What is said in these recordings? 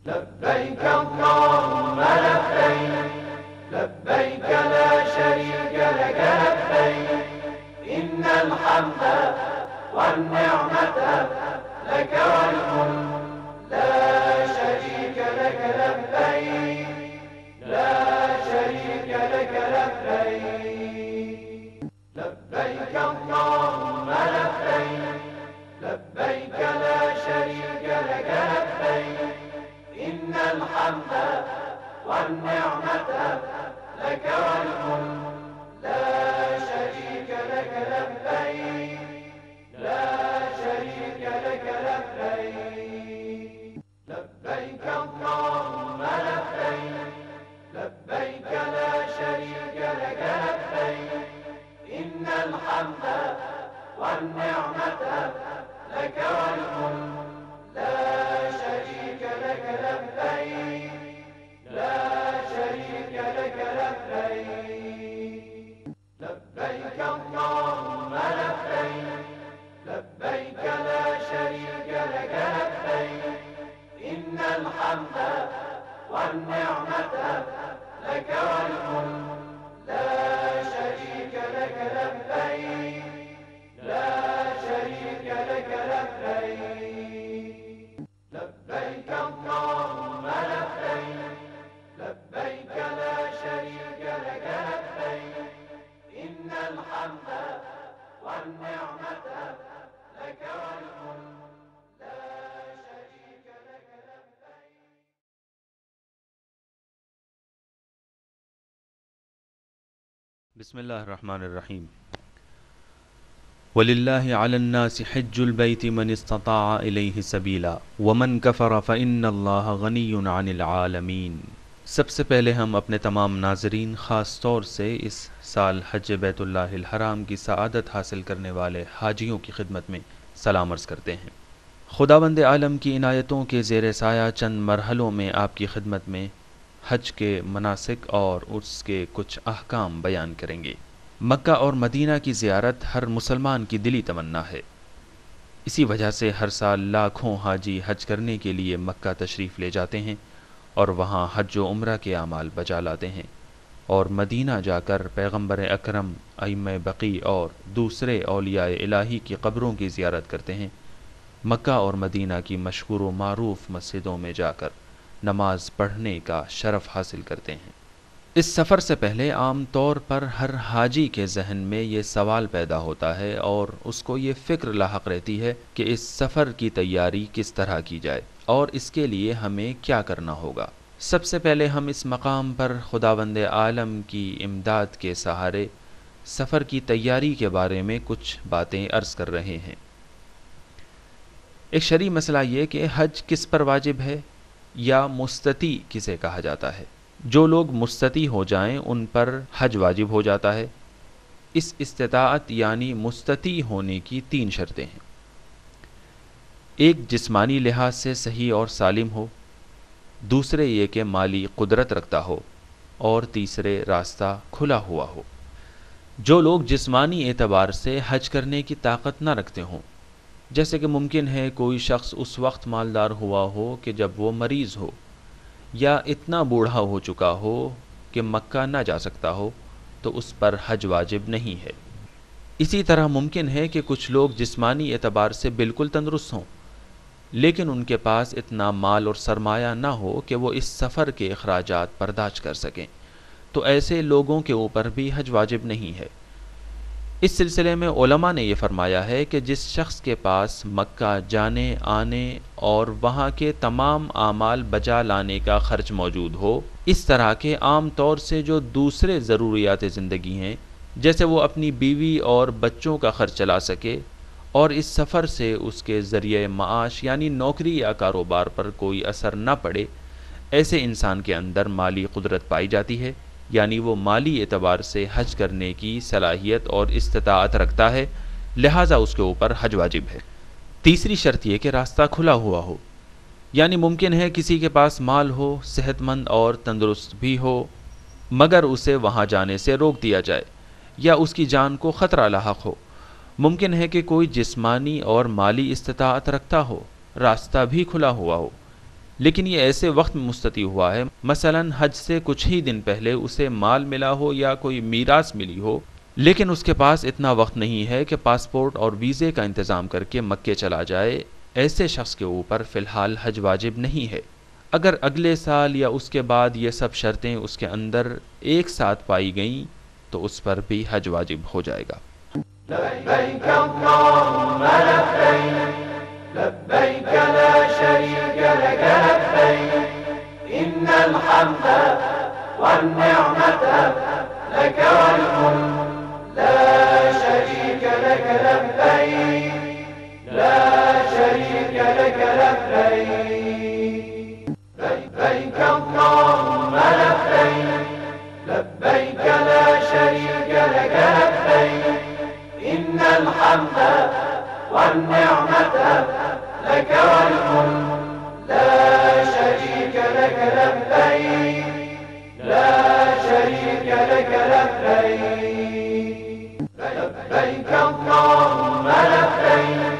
لبيك اللهم لبيك لبيك لا شريك لك لبيك إن الحمد والنعمة لك والملك لا شريك لك لبيك لا شريك لك لبيك لبيك اللهم لبيك لبيك لا شريك لك لبيك إن الحمد والنعمة لك والملك لا شريك لك لبيك لا شريك لك لبيك لبيك اللهم لبيك لبيك لا شريك لك لبيك إن الحمد والنعمة لك والملك لا شريك لك لبيك لا شريك لك لبيك لبيك اللهم لبيك لبيك لا شريك لك لبيك إن الحمد والنعمة لك والملك لا شريك لك لبيك لا شريك لك لبيك لبيك اللهم لبيك لبيك لا شريك لك لبيك إن الحمد والنعمة لك والملك لا شريك لك لبيك. بسم اللہ الرحمن الرحیم وَلِلَّهِ عَلَى النَّاسِ حِجُّ الْبَيْتِ مَنِ اسْتَطَاعَ إِلَيْهِ سَبِيلًا وَمَنْ كَفَرَ فَإِنَّ اللَّهَ غَنِيٌّ عَنِ الْعَالَمِينَ۔ سب سے پہلے ہم اپنے تمام ناظرین، خاص طور سے اس سال حج بیت اللہ الحرام کی سعادت حاصل کرنے والے حاجیوں کی خدمت میں سلام عرض کرتے ہیں۔ خداوند عالم کی عنایتوں کے زیر سایہ چند مرحلوں میں آپ کی خدمت میں حج کے مناسک اور اس کے کچھ احکام بیان کریں گے۔ مکہ اور مدینہ کی زیارت ہر مسلمان کی دلی تمنا ہے۔ اسی وجہ سے ہر سال لاکھوں حاجی حج کرنے کے لیے مکہ تشریف لے جاتے ہیں اور وہاں حج و عمرہ کے اعمال بجا لاتے ہیں، اور مدینہ جا کر پیغمبر اکرم، ائمہ بقی اور دوسرے اولیاء الہی کی قبروں کی زیارت کرتے ہیں۔ مکہ اور مدینہ کی مشہور و معروف مسجدوں میں جا کر نماز پڑھنے کا شرف حاصل کرتے ہیں۔ اس سفر سے پہلے عام طور پر ہر حاجی کے ذہن میں یہ سوال پیدا ہوتا ہے اور اس کو یہ فکر لاحق رہتی ہے کہ اس سفر کی تیاری کس طرح کی جائے اور اس کے لیے ہمیں کیا کرنا ہوگا۔ سب سے پہلے ہم اس مقام پر خداوند عالم کی امداد کے سہارے سفر کی تیاری کے بارے میں کچھ باتیں عرض کر رہے ہیں۔ ایک شرعی مسئلہ یہ کہ حج کس پر واجب ہے یا مستطیع کسے کہا جاتا ہے۔ جو لوگ مستطیع ہو جائیں ان پر حج واجب ہو جاتا ہے۔ اس استطاعت یعنی مستطیع ہونے کی 3 شرطیں ہیں۔ ایک، جسمانی لحاظ سے صحیح اور سالم ہو، دوسرے یہ کہ مالی قدرت رکھتا ہو، اور تیسرے راستہ کھلا ہوا ہو۔ جو لوگ جسمانی اعتبار سے حج کرنے کی طاقت نہ رکھتے ہوں، جیسے کہ ممکن ہے کوئی شخص اس وقت مالدار ہوا ہو کہ جب وہ مریض ہو، یا اتنا بوڑھا ہو چکا ہو کہ مکہ نہ جا سکتا ہو، تو اس پر حج واجب نہیں ہے۔ اسی طرح ممکن ہے کہ کچھ لوگ جسمانی اعتبار سے بالکل تندرست ہوں، لیکن ان کے پاس اتنا مال اور سرمایہ نہ ہو کہ وہ اس سفر کے اخراجات برداشت کر سکیں، تو ایسے لوگوں کے اوپر بھی حج واجب نہیں ہے۔ اس سلسلے میں علماء نے یہ فرمایا ہے کہ جس شخص کے پاس مکہ جانے آنے اور وہاں کے تمام اعمال بجا لانے کا خرچ موجود ہو، اس طرح کے عام طور سے جو دوسرے ضروریات زندگی ہیں، جیسے وہ اپنی بیوی اور بچوں کا خرچ چلا سکے اور اس سفر سے اس کے ذریعہ معاش یعنی نوکری یا کاروبار پر کوئی اثر نہ پڑے، ایسے انسان کے اندر مالی قدرت پائی جاتی ہے، یعنی وہ مالی اعتبار سے حج کرنے کی صلاحیت اور استطاعت رکھتا ہے، لہٰذا اس کے اوپر حج واجب ہے۔ تیسری شرط یہ کہ راستہ کھلا ہوا ہو، یعنی ممکن ہے کسی کے پاس مال ہو، صحت مند اور تندرست بھی ہو، مگر اسے وہاں جانے سے روک دیا جائے یا اس کی جان کو خطرہ لاحق ہو۔ ممکن ہے کہ کوئی جسمانی اور مالی استطاعت رکھتا ہو، راستہ بھی کھلا ہوا ہو، لیکن یہ ایسے وقت میں مستطیع ہوا ہے، مثلا حج سے کچھ ہی دن پہلے اسے مال ملا ہو یا کوئی میراث ملی ہو، لیکن اس کے پاس اتنا وقت نہیں ہے کہ پاسپورٹ اور ویزے کا انتظام کر کے مکے چلا جائے، ایسے شخص کے اوپر فی الحال حج واجب نہیں ہے۔ اگر اگلے سال یا اس کے بعد یہ سب شرطیں اس کے اندر ایک ساتھ پائی گئیں تو اس پر بھی حج واجب ہو جائے گا۔ لبيك اللهم لبيك لبيك لا شريك لك لبيك إن الحمد والنعمة لك والملك لا شريك لك لبيك لا شريك لك لبيك لبيك اللهم لبيك لبيك لا شريك لك لبيك إن الحمد والنعمة لك والملك لا شريك لك لبيك لا شريك لك لبيك لبيك اللهم لبيك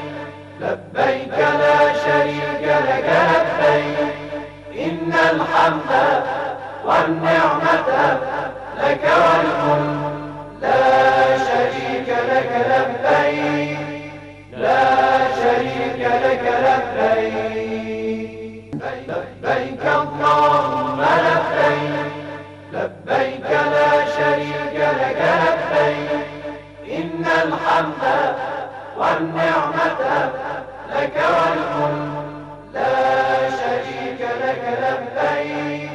لبيك لا شريك لك لبيك إن الحمد والنعمة لك والملك لا شريك لك لبيك لا شريك لك لبيك لبيك اللهم لبيك لبيك لا شريك لك لبيك إن الحمد والنعمة لك والملك لا شريك لك لبيك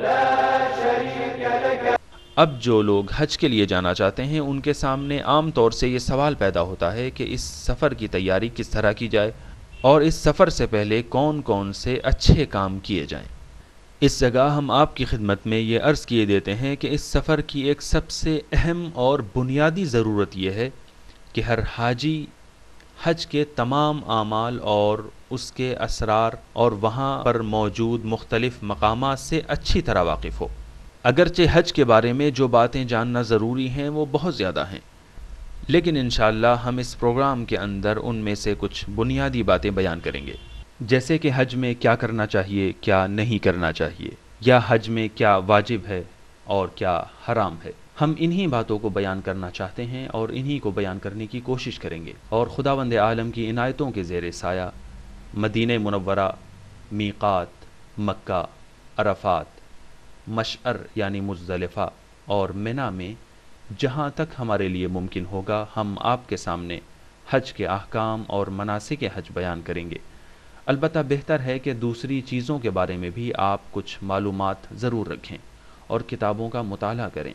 لا شريك لك۔ اب جو لوگ حج کے لیے جانا چاہتے ہیں ان کے سامنے عام طور سے یہ سوال پیدا ہوتا ہے کہ اس سفر کی تیاری کس طرح کی جائے اور اس سفر سے پہلے کون کون سے اچھے کام کیے جائیں۔ اس جگہ ہم آپ کی خدمت میں یہ عرض کیے دیتے ہیں کہ اس سفر کی ایک سب سے اہم اور بنیادی ضرورت یہ ہے کہ ہر حاجی حج کے تمام اعمال اور اس کے اسرار اور وہاں پر موجود مختلف مقامات سے اچھی طرح واقف ہو۔ اگرچہ حج کے بارے میں جو باتیں جاننا ضروری ہیں وہ بہت زیادہ ہیں، لیکن انشاءاللہ ہم اس پروگرام کے اندر ان میں سے کچھ بنیادی باتیں بیان کریں گے، جیسے کہ حج میں کیا کرنا چاہیے، کیا نہیں کرنا چاہیے، یا حج میں کیا واجب ہے اور کیا حرام ہے۔ ہم انہی باتوں کو بیان کرنا چاہتے ہیں اور انہی کو بیان کرنے کی کوشش کریں گے، اور خداوند عالم کی عنایتوں کے زیر سایہ مدینہ منورہ، میقات، مکہ، عرفات، مشعر یعنی مزدلفہ اور منی میں جہاں تک ہمارے لیے ممکن ہوگا ہم آپ کے سامنے حج کے احکام اور مناسک حج بیان کریں گے۔ البتہ بہتر ہے کہ دوسری چیزوں کے بارے میں بھی آپ کچھ معلومات ضرور رکھیں اور کتابوں کا مطالعہ کریں۔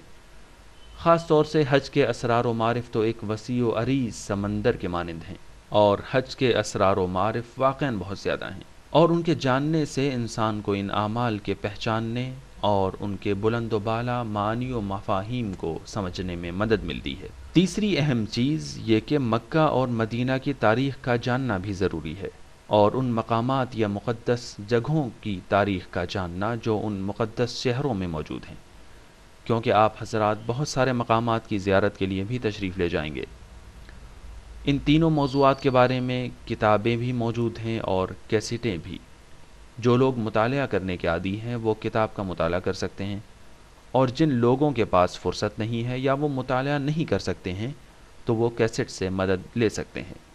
خاص طور سے حج کے اسرار و معارف تو ایک وسیع و عریض سمندر کے مانند ہیں، اور حج کے اسرار و معارف واقعاً بہت زیادہ ہیں، اور ان کے جاننے سے انسان کو ان اعمال کے پہچاننے اور ان کے بلند و بالا معانی و مفاہیم کو سمجھنے میں مدد ملتی ہے۔ تیسری اہم چیز یہ کہ مکہ اور مدینہ کی تاریخ کا جاننا بھی ضروری ہے، اور ان مقامات یا مقدس جگہوں کی تاریخ کا جاننا جو ان مقدس شہروں میں موجود ہیں، کیونکہ آپ حضرات بہت سارے مقامات کی زیارت کے لیے بھی تشریف لے جائیں گے۔ ان تینوں موضوعات کے بارے میں کتابیں بھی موجود ہیں اور کیسٹیں بھی۔ جو لوگ مطالعہ کرنے کے عادی ہیں وہ کتاب کا مطالعہ کر سکتے ہیں، اور جن لوگوں کے پاس فرصت نہیں ہے یا وہ مطالعہ نہیں کر سکتے ہیں تو وہ کیسٹ سے مدد لے سکتے ہیں۔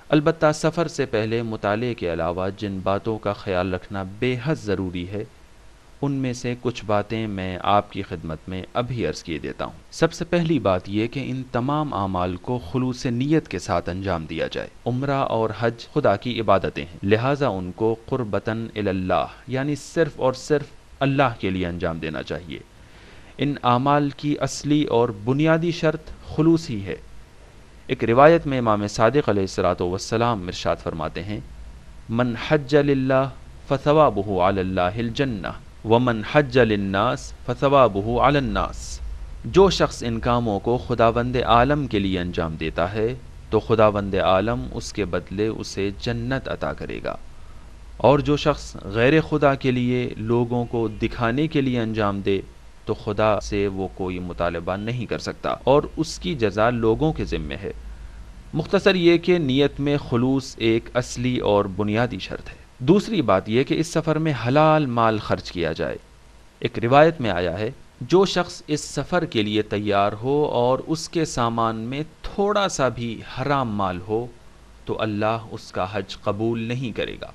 البتہ سفر سے پہلے مطالعے کے علاوہ جن باتوں کا خیال رکھنا بے حد ضروری ہے ان میں سے کچھ باتیں میں آپ کی خدمت میں ابھی عرض کیے دیتا ہوں۔ سب سے پہلی بات یہ کہ ان تمام اعمال کو خلوص نیت کے ساتھ انجام دیا جائے۔ عمرہ اور حج خدا کی عبادتیں ہیں، لہٰذا ان کو قربتاً الی اللہ یعنی صرف اور صرف اللہ کے لیے انجام دینا چاہیے۔ ان اعمال کی اصلی اور بنیادی شرط خلوص ہی ہے۔ ایک روایت میں امام صادق علیہ الصلوۃ والسلام ارشاد فرماتے ہیں، من حج للہ فثوابہ علی اللہ الجنہ ومن حج للناس فثوابہ علی الناس۔ جو شخص ان کاموں کو خداوند عالم کے لیے انجام دیتا ہے تو خداوند عالم اس کے بدلے اسے جنت عطا کرے گا، اور جو شخص غیر خدا کے لیے لوگوں کو دکھانے کے لیے انجام دے تو خدا سے وہ کوئی مطالبہ نہیں کر سکتا اور اس کی جزا لوگوں کے ذمے ہے۔ مختصر یہ کہ نیت میں خلوص ایک اصلی اور بنیادی شرط ہے۔ دوسری بات یہ کہ اس سفر میں حلال مال خرچ کیا جائے۔ ایک روایت میں آیا ہے جو شخص اس سفر کے لیے تیار ہو اور اس کے سامان میں تھوڑا سا بھی حرام مال ہو تو اللہ اس کا حج قبول نہیں کرے گا۔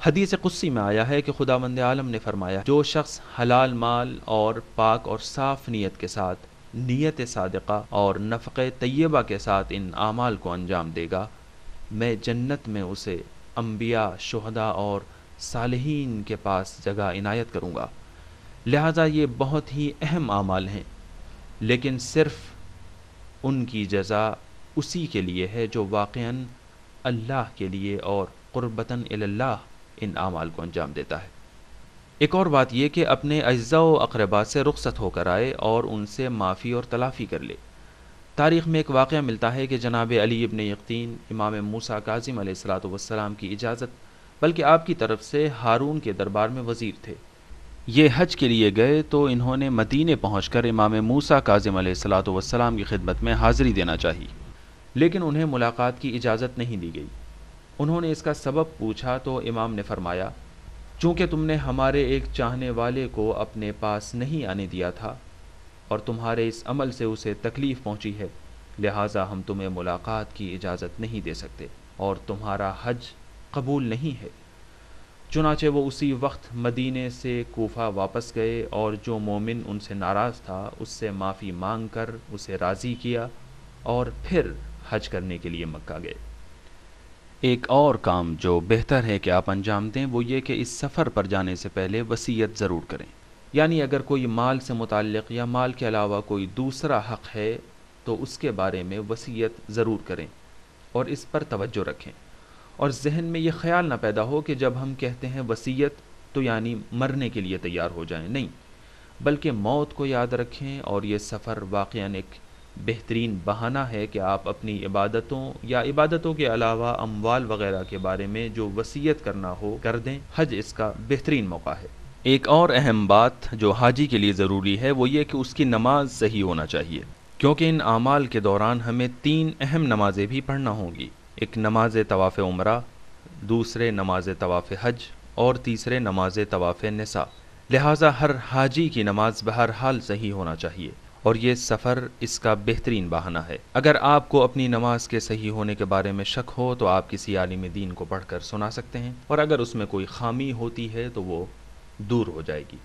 حدیث قدسی میں آیا ہے کہ خداوند عالم نے فرمایا جو شخص حلال مال اور پاک اور صاف نیت کے ساتھ نیت صادقہ اور نفقہ طیبہ کے ساتھ ان اعمال کو انجام دے گا، میں جنت میں اسے انبیاء، شہداء اور صالحین کے پاس جگہ عنایت کروں گا۔ لہٰذا یہ بہت ہی اہم اعمال ہیں، لیکن صرف ان کی جزا اسی کے لیے ہے جو واقعاً اللہ کے لیے اور قربتاً الی اللہ ان اعمال کو انجام دیتا ہے۔ ایک اور بات یہ کہ اپنے اعزاء و اقرباء سے رخصت ہو کر آئے اور ان سے معافی اور تلافی کر لے۔ تاریخ میں ایک واقعہ ملتا ہے کہ جناب علی ابن یقطین امام موسیٰ کاظم علیہ السلام کی اجازت بلکہ آپ کی طرف سے ہارون کے دربار میں وزیر تھے۔ یہ حج کے لیے گئے تو انہوں نے مدینے پہنچ کر امام موسیٰ کاظم علیہ السلام کی خدمت میں حاضری دینا چاہی، لیکن انہیں ملاقات کی اجازت نہیں دی گئی۔ انہوں نے اس کا سبب پوچھا تو امام نے فرمایا چونکہ تم نے ہمارے ایک چاہنے والے کو اپنے پاس نہیں آنے دیا تھا اور تمہارے اس عمل سے اسے تکلیف پہنچی ہے، لہٰذا ہم تمہیں ملاقات کی اجازت نہیں دے سکتے اور تمہارا حج قبول نہیں ہے۔ چنانچہ وہ اسی وقت مدینے سے کوفہ واپس گئے اور جو مومن ان سے ناراض تھا اس سے معافی مانگ کر اسے راضی کیا اور پھر حج کرنے کے لیے مکہ گئے۔ ایک اور کام جو بہتر ہے کہ آپ انجام دیں وہ یہ کہ اس سفر پر جانے سے پہلے وصیت ضرور کریں، یعنی اگر کوئی مال سے متعلق یا مال کے علاوہ کوئی دوسرا حق ہے تو اس کے بارے میں وصیت ضرور کریں اور اس پر توجہ رکھیں، اور ذہن میں یہ خیال نہ پیدا ہو کہ جب ہم کہتے ہیں وصیت تو یعنی مرنے کے لیے تیار ہو جائیں، نہیں، بلکہ موت کو یاد رکھیں، اور یہ سفر واقعاً ایک بہترین بہانہ ہے کہ آپ اپنی عبادتوں یا عبادتوں کے علاوہ اموال وغیرہ کے بارے میں جو وصیت کرنا ہو کر دیں۔ حج اس کا بہترین موقع ہے۔ ایک اور اہم بات جو حاجی کے لیے ضروری ہے وہ یہ کہ اس کی نماز صحیح ہونا چاہیے، کیونکہ ان اعمال کے دوران ہمیں 3 اہم نمازیں بھی پڑھنا ہوں گی، ایک نماز طواف عمرہ، دوسرے نماز طواف حج اور تیسرے نماز طواف نساء۔ لہٰذا ہر حاجی کی نماز بہرحال صحیح ہونا چاہیے، اور یہ سفر اس کا بہترین بہانہ ہے۔ اگر آپ کو اپنی نماز کے صحیح ہونے کے بارے میں شک ہو تو آپ کسی عالم دین کو پڑھ کر سنا سکتے ہیں، اور اگر اس میں کوئی خامی ہوتی ہے تو وہ دور ہو جائے گی۔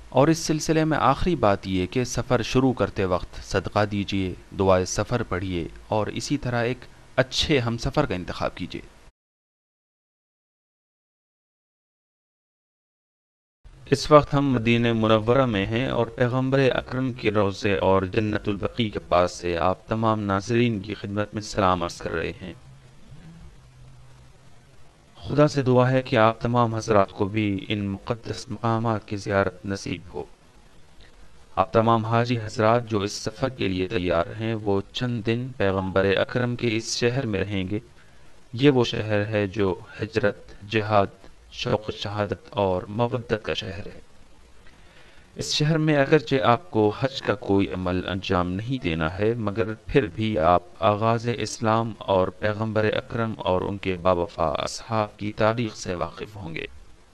اور اس سلسلے میں آخری بات یہ کہ سفر شروع کرتے وقت صدقہ دیجیے، دعائے سفر پڑھیے، اور اسی طرح ایک اچھے ہم سفر کا انتخاب کیجیے۔ اس وقت ہم مدینہ منورہ میں ہیں اور پیغمبر اکرم کے روضے اور جنت البقیع کے پاس سے آپ تمام ناظرین کی خدمت میں سلام عرض کر رہے ہیں۔ خدا سے دعا ہے کہ آپ تمام حضرات کو بھی ان مقدس مقامات کی زیارت نصیب ہو۔ آپ تمام حاجی حضرات جو اس سفر کے لیے تیار ہیں وہ چند دن پیغمبر اکرم کے اس شہر میں رہیں گے۔ یہ وہ شہر ہے جو ہجرت، جہاد، شوق شہادت اور مودت کا شہر ہے۔ اس شہر میں اگرچہ آپ کو حج کا کوئی عمل انجام نہیں دینا ہے، مگر پھر بھی آپ آغاز اسلام اور پیغمبر اکرم اور ان کے باوفا اصحاب کی تاریخ سے واقف ہوں گے،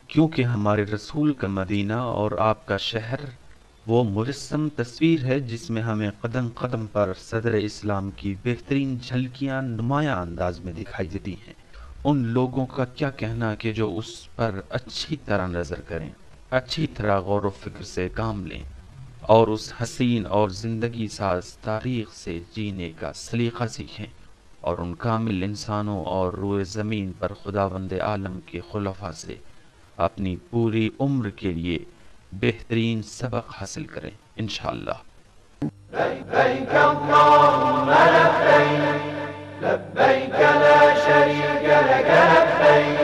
کیونکہ ہمارے رسول کا مدینہ اور آپ کا شہر وہ مجسم تصویر ہے جس میں ہمیں قدم قدم پر صدر اسلام کی بہترین جھلکیاں نمایاں انداز میں دکھائی دیتی ہیں۔ ان لوگوں کا کیا کہنا کہ جو اس پر اچھی طرح نظر کریں، اچھی طرح غور و فکر سے کام لیں اور اس حسین اور زندگی ساز تاریخ سے جینے کا سلیقہ سیکھیں، اور ان کامل انسانوں اور روئے زمین پر خداوند عالم کے خلفاء سے اپنی پوری عمر کے لیے بہترین سبق حاصل کریں انشاءاللہ۔ لبيك اللهم لبيك لبيك لا شريك لك لبيك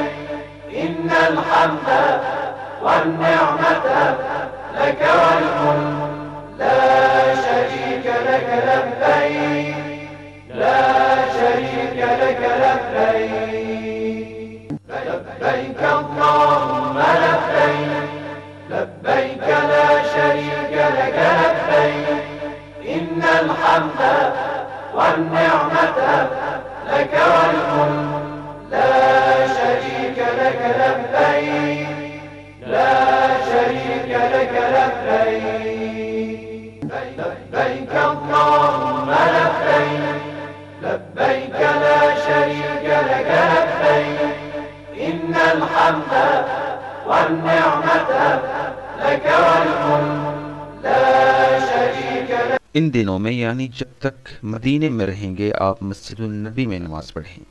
إن الحمد والنعمة لك والملك لا شريك لك لبيك لا شريك لك لبيك لبيك اللهم لبيك لبيك لا شريك لك لبيك إن الحمد والنعمة لك والملك لا شريك لك لبيك لا شريك لك لبيك لبيك اللهم لبيك لبيك لا شريك لك لبيك إن الحمد والنعمة لك والملك لا شريك لك. ان دنوں میں یعنی جب تک مدینے میں رہیں گے آپ مسجد النبی میں نماز پڑھیں.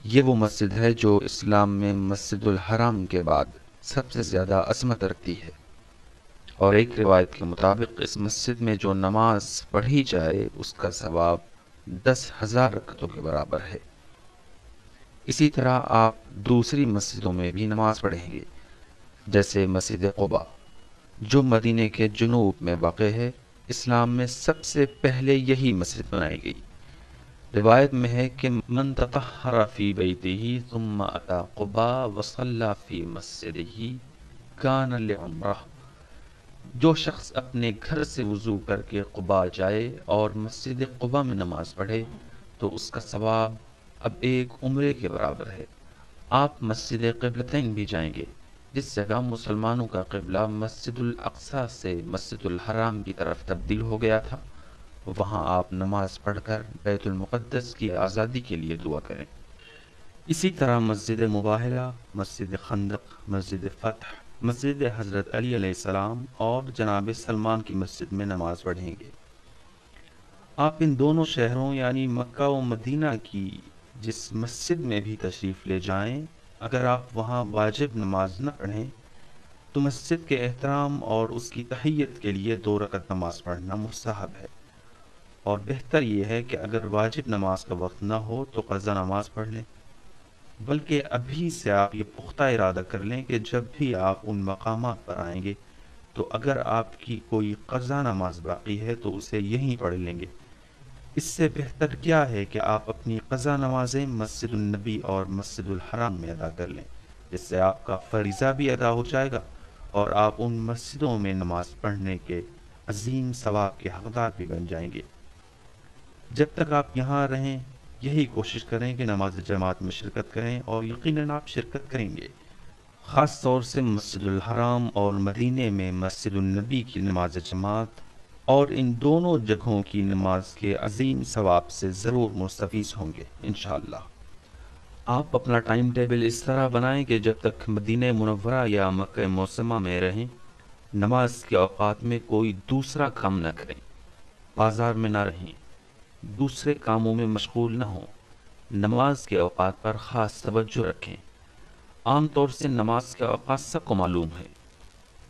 یہ وہ مسجد ہے جو اسلام میں مسجد الحرام کے بعد سب سے زیادہ عظمت رکھتی ہے، اور ایک روایت کے مطابق اس مسجد میں جو نماز پڑھی جائے اس کا ثواب 10,000 رکعتوں کے برابر ہے. اسی طرح آپ دوسری مسجدوں میں بھی نماز پڑھیں گے، جیسے مسجد قباء جو مدینے کے جنوب میں واقع ہے. اسلام میں سب سے پہلے یہی مسجد بنائی گئی. روایت میں ہے کہ من تطہر فی بیتہ ثم اتی قباء وصلی فی مسجدہ کان لعمرہ. جو شخص اپنے گھر سے وضو کر کے قباء جائے اور مسجد قباء میں نماز پڑھے تو اس کا ثواب اب ایک عمرے کے برابر ہے. آپ مسجد قبلتین بھی جائیں گے، جس جگہ مسلمانوں کا قبلہ مسجد الاقصی سے مسجد الحرام کی طرف تبدیل ہو گیا تھا. وہاں آپ نماز پڑھ کر بیت المقدس کی آزادی کے لیے دعا کریں. اسی طرح مسجد مباہلہ، مسجد خندق، مسجد فتح، مسجد حضرت علی علیہ السلام اور جناب سلمان کی مسجد میں نماز پڑھیں گے. آپ ان دونوں شہروں یعنی مکہ و مدینہ کی جس مسجد میں بھی تشریف لے جائیں، اگر آپ وہاں واجب نماز نہ پڑھیں تو مسجد کے احترام اور اس کی تحیت کے لیے 2 رکعت نماز پڑھنا مستحب ہے. اور بہتر یہ ہے کہ اگر واجب نماز کا وقت نہ ہو تو قضا نماز پڑھ لیں. بلکہ ابھی سے آپ یہ پختہ ارادہ کر لیں کہ جب بھی آپ ان مقامات پر آئیں گے تو اگر آپ کی کوئی قضا نماز باقی ہے تو اسے یہیں پڑھ لیں گے. اس سے بہتر کیا ہے کہ آپ اپنی قضا نمازیں مسجد النبی اور مسجد الحرام میں ادا کر لیں، جس سے آپ کا فریضہ بھی ادا ہو جائے گا اور آپ ان مسجدوں میں نماز پڑھنے کے عظیم ثواب کے حقدار بھی بن جائیں گے. جب تک آپ یہاں رہیں یہی کوشش کریں کہ نماز جماعت میں شرکت کریں، اور یقیناً آپ شرکت کریں گے. خاص طور سے مسجد الحرام اور مدینے میں مسجد النبی کی نماز جماعت اور ان دونوں جگہوں کی نماز کے عظیم ثواب سے ضرور مستفیض ہوں گے انشاءاللہ. آپ اپنا ٹائم ٹیبل اس طرح بنائیں کہ جب تک مدینہ منورہ یا مکہ معظمہ میں رہیں نماز کے اوقات میں کوئی دوسرا کام نہ کریں، بازار میں نہ رہیں، دوسرے کاموں میں مشغول نہ ہوں. نماز کے اوقات پر خاص توجہ رکھیں. عام طور سے نماز کے اوقات سب کو معلوم ہے.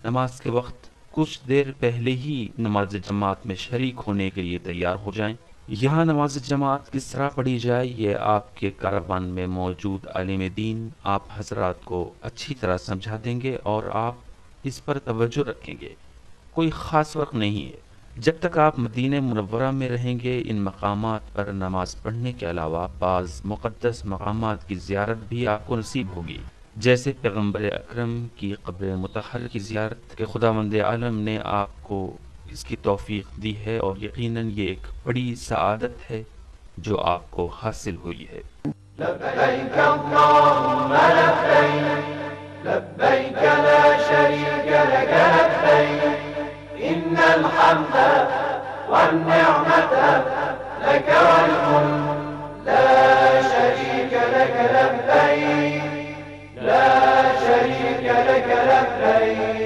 نماز کے وقت کچھ دیر پہلے ہی نماز جماعت میں شریک ہونے کے لیے تیار ہو جائیں. یہاں نماز جماعت کس طرح پڑھی جائے یہ آپ کے کاروان میں موجود عالم دین آپ حضرات کو اچھی طرح سمجھا دیں گے اور آپ اس پر توجہ رکھیں گے. کوئی خاص وقت نہیں ہے. جب تک آپ مدینہ منورہ میں رہیں گے ان مقامات پر نماز پڑھنے کے علاوہ بعض مقدس مقامات کی زیارت بھی آپ کو نصیب ہوگی، جیسے پیغمبر اکرم کی قبر مطہر کی زیارت کہ خداوند عالم نے آپ کو اس کی توفیق دی ہے، اور یقیناً یہ ایک بڑی سعادت ہے جو آپ کو حاصل ہوئی ہے. لبيك اللهم لبيك لبيك لا شريك لك لبيك إن الحمد والنعمة لك والملك لا شريك لك لبيك لا شريك لك لبيك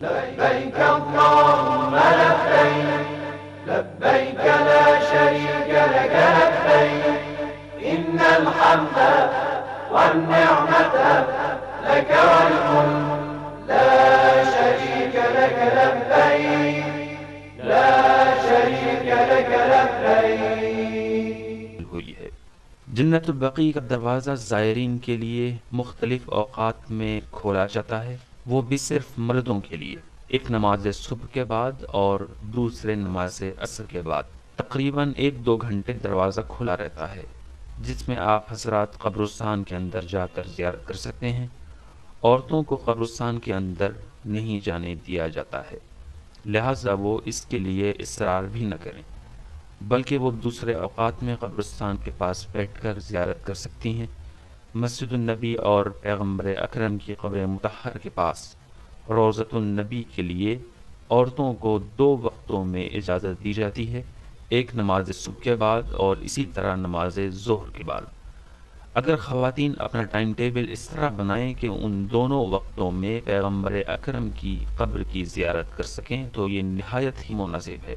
لبيك اللهم لبيك لبيك لا شريك لك لبيك إن الحمد والنعمة لك والملك لا شريك لك لبيك لا شريك لك لبيك ہوئی ہے. جنت البقیع کا دروازہ زائرین کے لیے مختلف اوقات میں کھولا جاتا ہے، وہ بھی صرف مردوں کے لیے. ایک نماز صبح کے بعد اور دوسرے نماز عصر کے بعد تقریباً 1-2 گھنٹے دروازہ کھلا رہتا ہے، جس میں آپ حضرات قبرستان کے اندر جا کر زیارت کر سکتے ہیں. عورتوں کو قبرستان کے اندر نہیں جانے دیا جاتا ہے، لہذا وہ اس کے لیے اصرار بھی نہ کریں، بلکہ وہ دوسرے اوقات میں قبرستان کے پاس بیٹھ کر زیارت کر سکتی ہیں. مسجد النبی اور پیغمبر اکرم کی قبر مطہر کے پاس روضۃ النبی کے لیے عورتوں کو 2 وقتوں میں اجازت دی جاتی ہے، ایک نماز صبح کے بعد اور اسی طرح نماز ظہر کے بعد۔ اگر خواتین اپنا ٹائم ٹیبل اس طرح بنائیں کہ ان دونوں وقتوں میں پیغمبر اکرم کی قبر کی زیارت کر سکیں تو یہ نہایت ہی مناسب ہے۔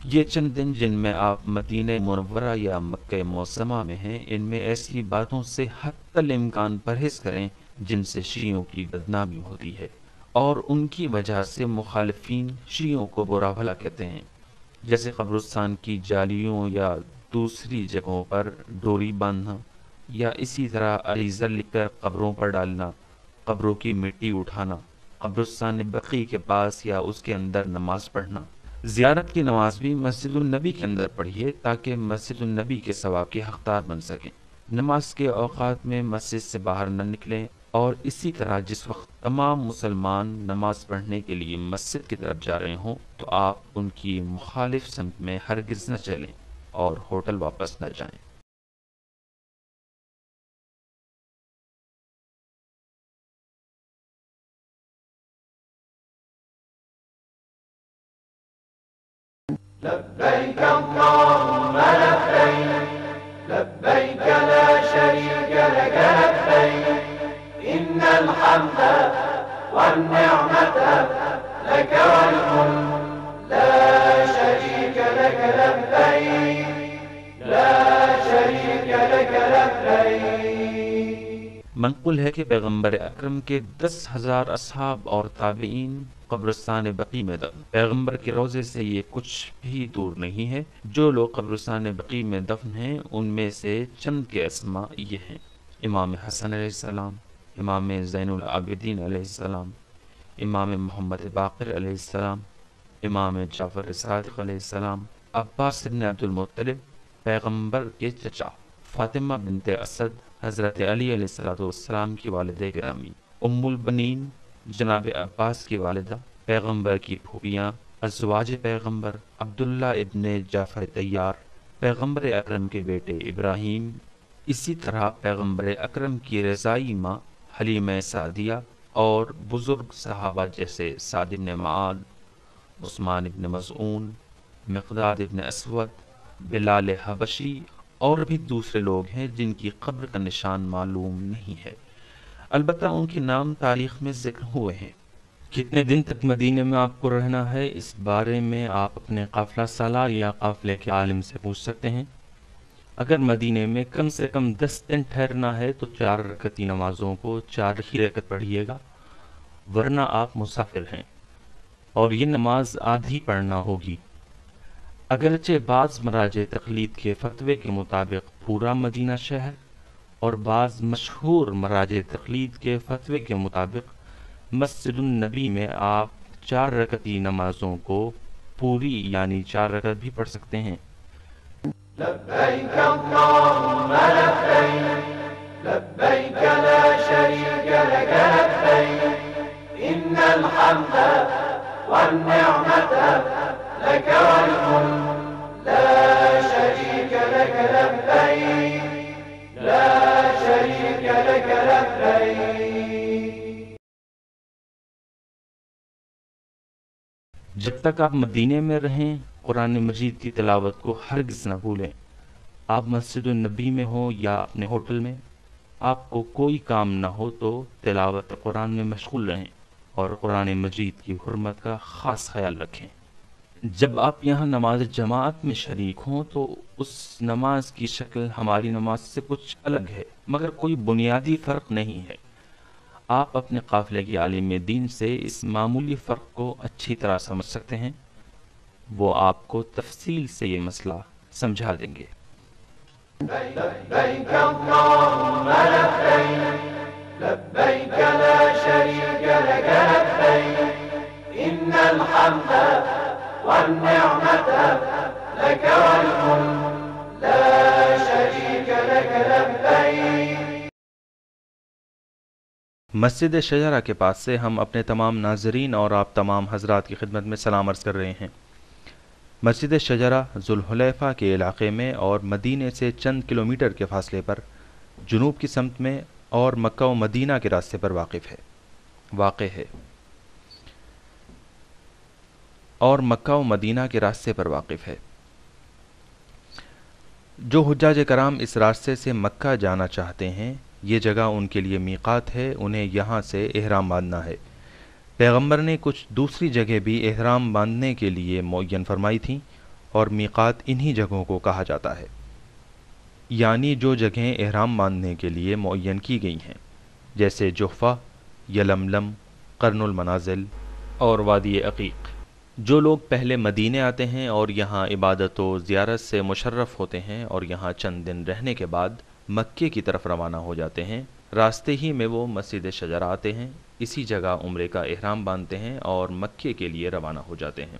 یہ چند دن جن میں آپ مدینہ منورہ یا مکہ معظمہ میں ہیں، ان میں ایسی باتوں سے حتی الامکان پرہیز کریں جن سے شیعوں کی بدنامی ہوتی ہے اور ان کی وجہ سے مخالفین شیعوں کو برا بھلا کہتے ہیں، جیسے قبرستان کی جالیوں یا دوسری جگہوں پر ڈوری باندھنا، یا اسی طرح عریضہ لکھ کر قبروں پر ڈالنا، قبروں کی مٹی اٹھانا، قبرستان بقیع کے پاس یا اس کے اندر نماز پڑھنا۔ زیارت کی نماز بھی مسجد النبی کے اندر پڑھیے تاکہ مسجد النبی کے ثواب کے حقدار بن سکیں۔ نماز کے اوقات میں مسجد سے باہر نہ نکلیں، اور اسی طرح جس وقت تمام مسلمان نماز پڑھنے کے لیے مسجد کی طرف جا رہے ہوں تو آپ ان کی مخالف سمت میں ہرگز نہ چلیں اور ہوٹل واپس نہ جائیں۔ لبيك اللهم لبيك لبيك لا شريك لك لبيك إن الحمد والنعمة لك والملك لا شريك لك لبيك لا شريك لك لبيك۔ منقول ہے کہ پیغمبر اکرم کے 10,000 اصحاب اور تابعین قبرستان بقیع میں دفن۔ پیغمبر کے روضے سے یہ کچھ بھی دور نہیں ہے۔ جو لوگ قبرستان بقیع میں دفن ہیں ان میں سے چند کے اسماء یہ ہیں: امام حسن علیہ السلام، امام زین العابدین علیہ السلام، امام محمد باقر علیہ السلام، امام جعفر صادق علیہ السلام، عباس بن عبد المطلب پیغمبر کے چچا، فاطمہ بنت اسد حضرت علی علیہ السلام کی والدہ گرامی، ام البنین جناب عباس کی والدہ، پیغمبر کی پھوپھیاں، ازواج پیغمبر، عبداللہ ابن جعفر طیار، پیغمبر اکرم کے بیٹے ابراہیم، اسی طرح پیغمبر اکرم کی رضائی ماں حلیمہ سعدیہ، اور بزرگ صحابہ جیسے سعد بن معاذ، عثمان بن مظعون، مقداد بن اسود، بلال حبشی، اور بھی دوسرے لوگ ہیں جن کی قبر کا نشان معلوم نہیں ہے، البتہ ان کے نام تاریخ میں ذکر ہوئے ہیں۔ کتنے دن تک مدینے میں آپ کو رہنا ہے، اس بارے میں آپ اپنے قافلہ سالار یا قافلے کے عالم سے پوچھ سکتے ہیں۔ اگر مدینے میں کم سے کم 10 دن ٹھہرنا ہے تو 4 رکعتی نمازوں کو 4 ہی رکعت پڑھیے گا، ورنہ آپ مسافر ہیں اور یہ نماز آدھی پڑھنا ہوگی۔ اگرچہ بعض مراجع تقلید کے فتوے کے مطابق پورا مدینہ شہر، اور بعض مشہور مراجع تقلید کے فتوے کے مطابق مسجد النبی میں آپ 4 رکعتی نمازوں کو پوری یعنی 4 رکعت بھی پڑھ سکتے ہیں۔ لبيك اللهم لبيك لبيك لا شريك لك لبيك إن الحمد والنعمة لك والملك لا شريك لك لبيك لا شريك لك لبيك۔ جب تک آپ مدینے میں رہیں قرآن مجید کی تلاوت کو ہرگز نہ بھولیں۔ آپ مسجد النبی میں ہوں یا اپنے ہوٹل میں، آپ کو کوئی کام نہ ہو تو تلاوت قرآن میں مشغول رہیں اور قرآن مجید کی حرمت کا خاص خیال رکھیں۔ جب آپ یہاں نماز جماعت میں شریک ہوں تو اس نماز کی شکل ہماری نماز سے کچھ الگ ہے، مگر کوئی بنیادی فرق نہیں ہے۔ آپ اپنے قافلے کی عالم دین سے اس معمولی فرق کو اچھی طرح سمجھ سکتے ہیں، وہ آپ کو تفصیل سے یہ مسئلہ سمجھا دیں گے۔ لبيك اللهم لبيك لبيك لا شريك لك لبيك إن الحمد والنعمة لك والملك لا شريك لك لبيك۔ مسجد شجرہ کے پاس سے ہم اپنے تمام ناظرین اور آپ تمام حضرات کی خدمت میں سلام عرض کر رہے ہیں۔ مسجد شجرہ ذوالحلیفہ کے علاقے میں اور مدینے سے چند کلومیٹر کے فاصلے پر جنوب کی سمت میں اور مکہ و مدینہ کے راستے پر واقع ہے اور مکہ و مدینہ کے راستے پر واقف ہے۔ جو حجاج کرام اس راستے سے مکہ جانا چاہتے ہیں، یہ جگہ ان کے لیے میقات ہے، انہیں یہاں سے احرام باندھنا ہے۔ پیغمبر نے کچھ دوسری جگہ بھی احرام باندھنے کے لیے معین فرمائی تھیں، اور میقات انہی جگہوں کو کہا جاتا ہے، یعنی جو جگہیں احرام باندھنے کے لیے معین کی گئی ہیں، جیسے جحفہ، یلملم، قرن المنازل اور وادی عقیق۔ جو لوگ پہلے مدینے آتے ہیں اور یہاں عبادت و زیارت سے مشرف ہوتے ہیں اور یہاں چند دن رہنے کے بعد مکے کی طرف روانہ ہو جاتے ہیں، راستے ہی میں وہ مسجد شجرہ آتے ہیں، اسی جگہ عمرے کا احرام باندھتے ہیں اور مکے کے لیے روانہ ہو جاتے ہیں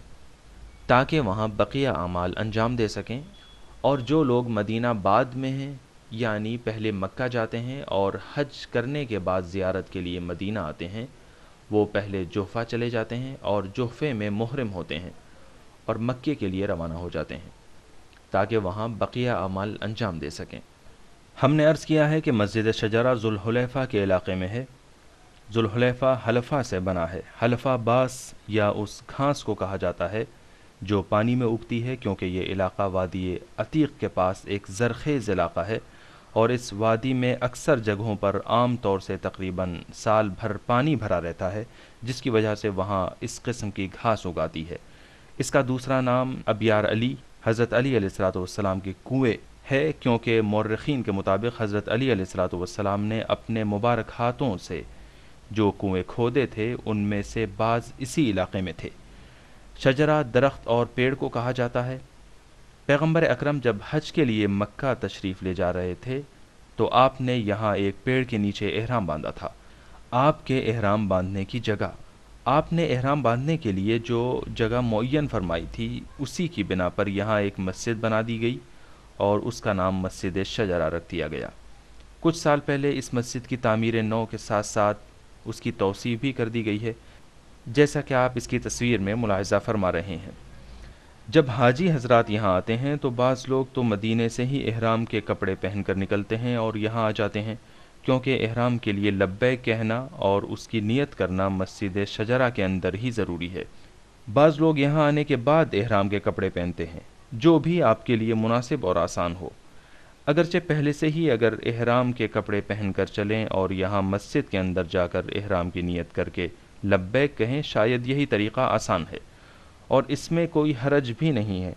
تاکہ وہاں بقیہ اعمال انجام دے سکیں۔ اور جو لوگ مدینہ بعد میں ہیں، یعنی پہلے مکہ جاتے ہیں اور حج کرنے کے بعد زیارت کے لیے مدینہ آتے ہیں، وہ پہلے جحفہ چلے جاتے ہیں اور جحفے میں محرم ہوتے ہیں اور مکے کے لیے روانہ ہو جاتے ہیں تاکہ وہاں بقیہ اعمال انجام دے سکیں۔ ہم نے عرض کیا ہے کہ مسجد شجرہ ذوالحلیفہ کے علاقے میں ہے۔ ذوالحلیفہ حلفہ سے بنا ہے۔ حلفہ باس یا اس گھاس کو کہا جاتا ہے جو پانی میں اگتی ہے، کیونکہ یہ علاقہ وادی عتیق کے پاس ایک زرخیز علاقہ ہے اور اس وادی میں اکثر جگہوں پر عام طور سے تقریباً سال بھر پانی بھرا رہتا ہے، جس کی وجہ سے وہاں اس قسم کی گھاس اگاتی ہے۔ اس کا دوسرا نام ابیار علی، حضرت علی علیہ السلام کے کنویں ہے، کیونکہ مورخین کے مطابق حضرت علی علیہ السلام نے اپنے مبارک ہاتھوں سے جو کنویں کھودے تھے ان میں سے بعض اسی علاقے میں تھے۔ شجرہ درخت اور پیڑ کو کہا جاتا ہے۔ پیغمبر اکرم جب حج کے لیے مکہ تشریف لے جا رہے تھے تو آپ نے یہاں ایک پیڑ کے نیچے احرام باندھا تھا۔ آپ کے احرام باندھنے کی جگہ، آپ نے احرام باندھنے کے لیے جو جگہ معین فرمائی تھی، اسی کی بنا پر یہاں ایک مسجد بنا دی گئی اور اس کا نام مسجد شجرہ رکھ دیا گیا۔ کچھ سال پہلے اس مسجد کی تعمیر نو کے ساتھ ساتھ اس کی توسیع بھی کر دی گئی ہے، جیسا کہ آپ اس کی تصویر میں ملاحظہ فرما رہے ہیں۔ جب حاجی حضرات یہاں آتے ہیں تو بعض لوگ تو مدینے سے ہی احرام کے کپڑے پہن کر نکلتے ہیں اور یہاں آ جاتے ہیں، کیونکہ احرام کے لیے لبیک کہنا اور اس کی نیت کرنا مسجد شجرہ کے اندر ہی ضروری ہے۔ بعض لوگ یہاں آنے کے بعد احرام کے کپڑے پہنتے ہیں، جو بھی آپ کے لیے مناسب اور آسان ہو۔ اگرچہ پہلے سے ہی اگر احرام کے کپڑے پہن کر چلیں اور یہاں مسجد کے اندر جا کر احرام کی نیت کر کے لبیک کہیں، شاید یہی طریقہ آسان ہے اور اس میں کوئی حرج بھی نہیں ہے۔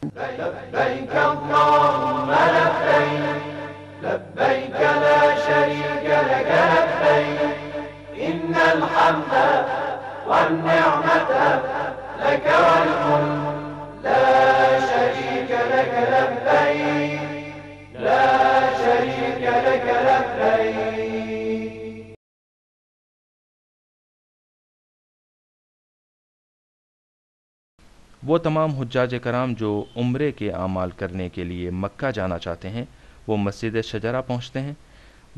لبيك اللهم لبيك لبيك لا شريك لك لبيك إن الحمد والنعمة لك والملك لا شريك لك لبيك لا شريك لك لبيك۔ وہ تمام حجاج کرام جو عمرے کے اعمال کرنے کے لیے مکہ جانا چاہتے ہیں، وہ مسجد شجرہ پہنچتے ہیں۔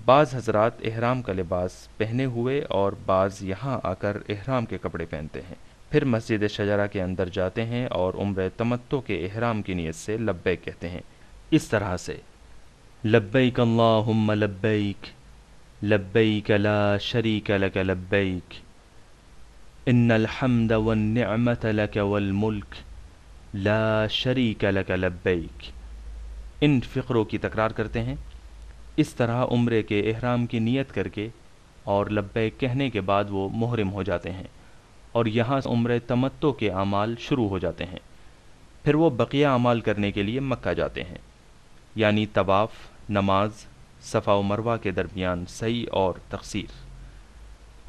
بعض حضرات احرام کا لباس پہنے ہوئے اور بعض یہاں آ کر احرام کے کپڑے پہنتے ہیں، پھر مسجد شجرہ کے اندر جاتے ہیں اور عمرہ تمتع کے احرام کی نیت سے لبیک کہتے ہیں، اس طرح سے: لبیک اللہم لبیک لبیک لا شریک لک لبیک ان الحمد والنعمت لک والملک لا شریک لک لبیک۔ ان فقروں کی تکرار کرتے ہیں۔ اس طرح عمرے کے احرام کی نیت کر کے اور لبیک کہنے کے بعد وہ محرم ہو جاتے ہیں اور یہاں عمرہ تمتع کے اعمال شروع ہو جاتے ہیں۔ پھر وہ بقیہ اعمال کرنے کے لیے مکہ جاتے ہیں، یعنی طواف، نماز، صفا و مروہ کے درمیان سعی اور تقصیر۔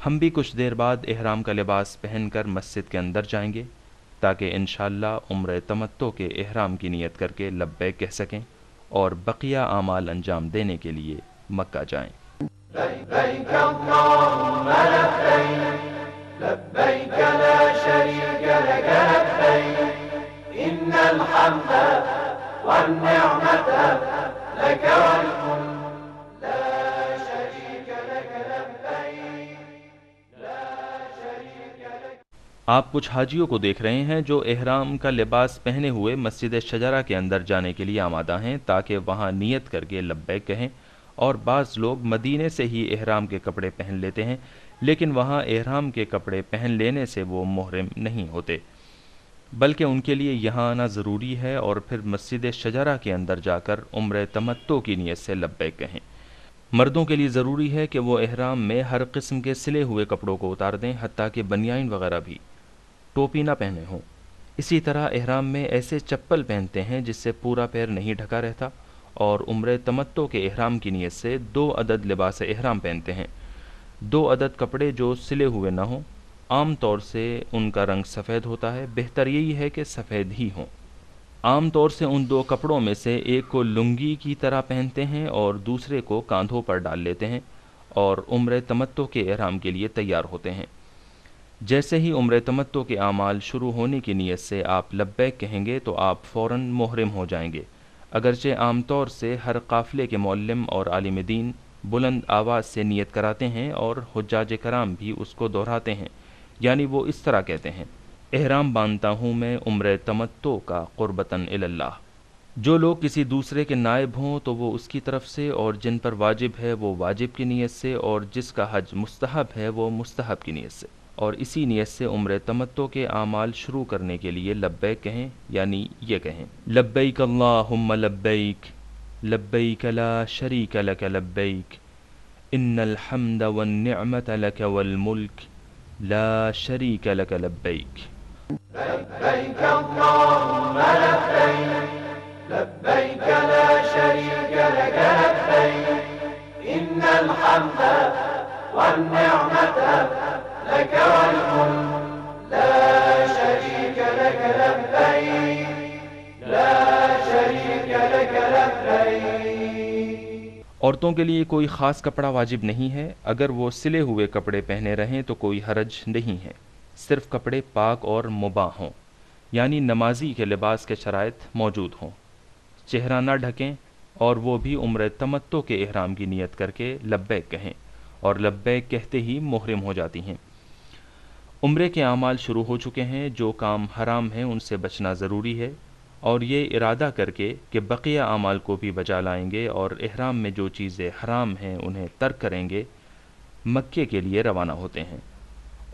ہم بھی کچھ دیر بعد احرام کا لباس پہن کر مسجد کے اندر جائیں گے تاکہ انشاءاللہ عمرہ تمتع کے احرام کی نیت کر کے لبیک کہہ سکیں اور بقیہ اعمال انجام دینے کے لیے مکہ جائیں۔ لبيك اللهم لبيك لبيك لا شريك لك لبيك إن الحمد والنعمة لك والملك لا شريك لك لبيك لا شريك لك۔ آپ کچھ حاجیوں کو دیکھ رہے ہیں جو احرام کا لباس پہنے ہوئے مسجد شجرہ کے اندر جانے کے لیے آمادہ ہیں تاکہ وہاں نیت کر کے لبیک کہیں اور بعض لوگ مدینے سے ہی احرام کے کپڑے پہن لیتے ہیں، لیکن وہاں احرام کے کپڑے پہن لینے سے وہ محرم نہیں ہوتے، بلکہ ان کے لیے یہاں آنا ضروری ہے اور پھر مسجد شجرہ کے اندر جا کر عمرہ تمتع کی نیت سے لبیک کہیں۔ مردوں کے لیے ضروری ہے کہ وہ احرام میں ہر قسم کے سلے ہوئے کپڑوں کو اتار دیں، حتیٰ کہ بنیان وغیرہ بھی، ٹوپی نہ پہنے ہوں۔ اسی طرح احرام میں ایسے چپل پہنتے ہیں جس سے پورا پیر نہیں ڈھکا رہتا، اور عمرہ تمتع کے احرام کی نیت سے 2 عدد لباس احرام پہنتے ہیں، 2 عدد کپڑے جو سلے ہوئے نہ ہوں۔ عام طور سے ان کا رنگ سفید ہوتا ہے، بہتر یہی ہے کہ سفید ہی ہوں۔ عام طور سے ان 2 کپڑوں میں سے ایک کو لنگی کی طرح پہنتے ہیں اور دوسرے کو کاندھوں پر ڈال لیتے ہیں اور عمرہ تمتع کے احرام کے لیے تیار ہوتے ہیں۔ جیسے ہی عمرہ تمتع کے اعمال شروع ہونے کی نیت سے آپ لبیک کہیں گے تو آپ فوراً محرم ہو جائیں گے، اگرچہ عام طور سے ہر قافلے کے معلم اور عالم دین بلند آواز سے نیت کراتے ہیں اور حجاج کرام بھی اس کو دہراتے ہیں، یعنی وہ اس طرح کہتے ہیں: احرام باندھتا ہوں میں عمرہ تمتع کا قربتاً اللہ۔ جو لوگ کسی دوسرے کے نائب ہوں تو وہ اس کی طرف سے، اور جن پر واجب ہے وہ واجب کی نیت سے، اور جس کا حج مستحب ہے وہ مستحب کی نیت سے، اور اسی نیت سے عمرہ تمتع کے اعمال شروع کرنے کے لیے لبیک کہیں، یعنی یہ کہیں: لبیک اللہم لبیک، لبیک لا شریک لک لبیک، ان الحمد والنعمت لک والملک لا شریک لک لبیک۔ لبيك اللهم لبيك، لبيك لا شريك لك لبيك، إن الحمد والنعمة لك والملك لا شريك لك لبيك، لا شريك لك لبيك۔ عورتوں کے لیے کوئی خاص کپڑا واجب نہیں ہے، اگر وہ سلے ہوئے کپڑے پہنے رہیں تو کوئی حرج نہیں ہے، صرف کپڑے پاک اور مباح ہوں، یعنی نمازی کے لباس کے شرائط موجود ہوں، چہرہ نہ ڈھکیں، اور وہ بھی عمرہ تمتع کے احرام کی نیت کر کے لبیک کہیں، اور لبیک کہتے ہی محرم ہو جاتی ہیں۔ عمرے کے اعمال شروع ہو چکے ہیں، جو کام حرام ہیں ان سے بچنا ضروری ہے، اور یہ ارادہ کر کے کہ بقیہ اعمال کو بھی بجا لائیں گے اور احرام میں جو چیزیں حرام ہیں انہیں ترک کریں گے، مکے کے لیے روانہ ہوتے ہیں۔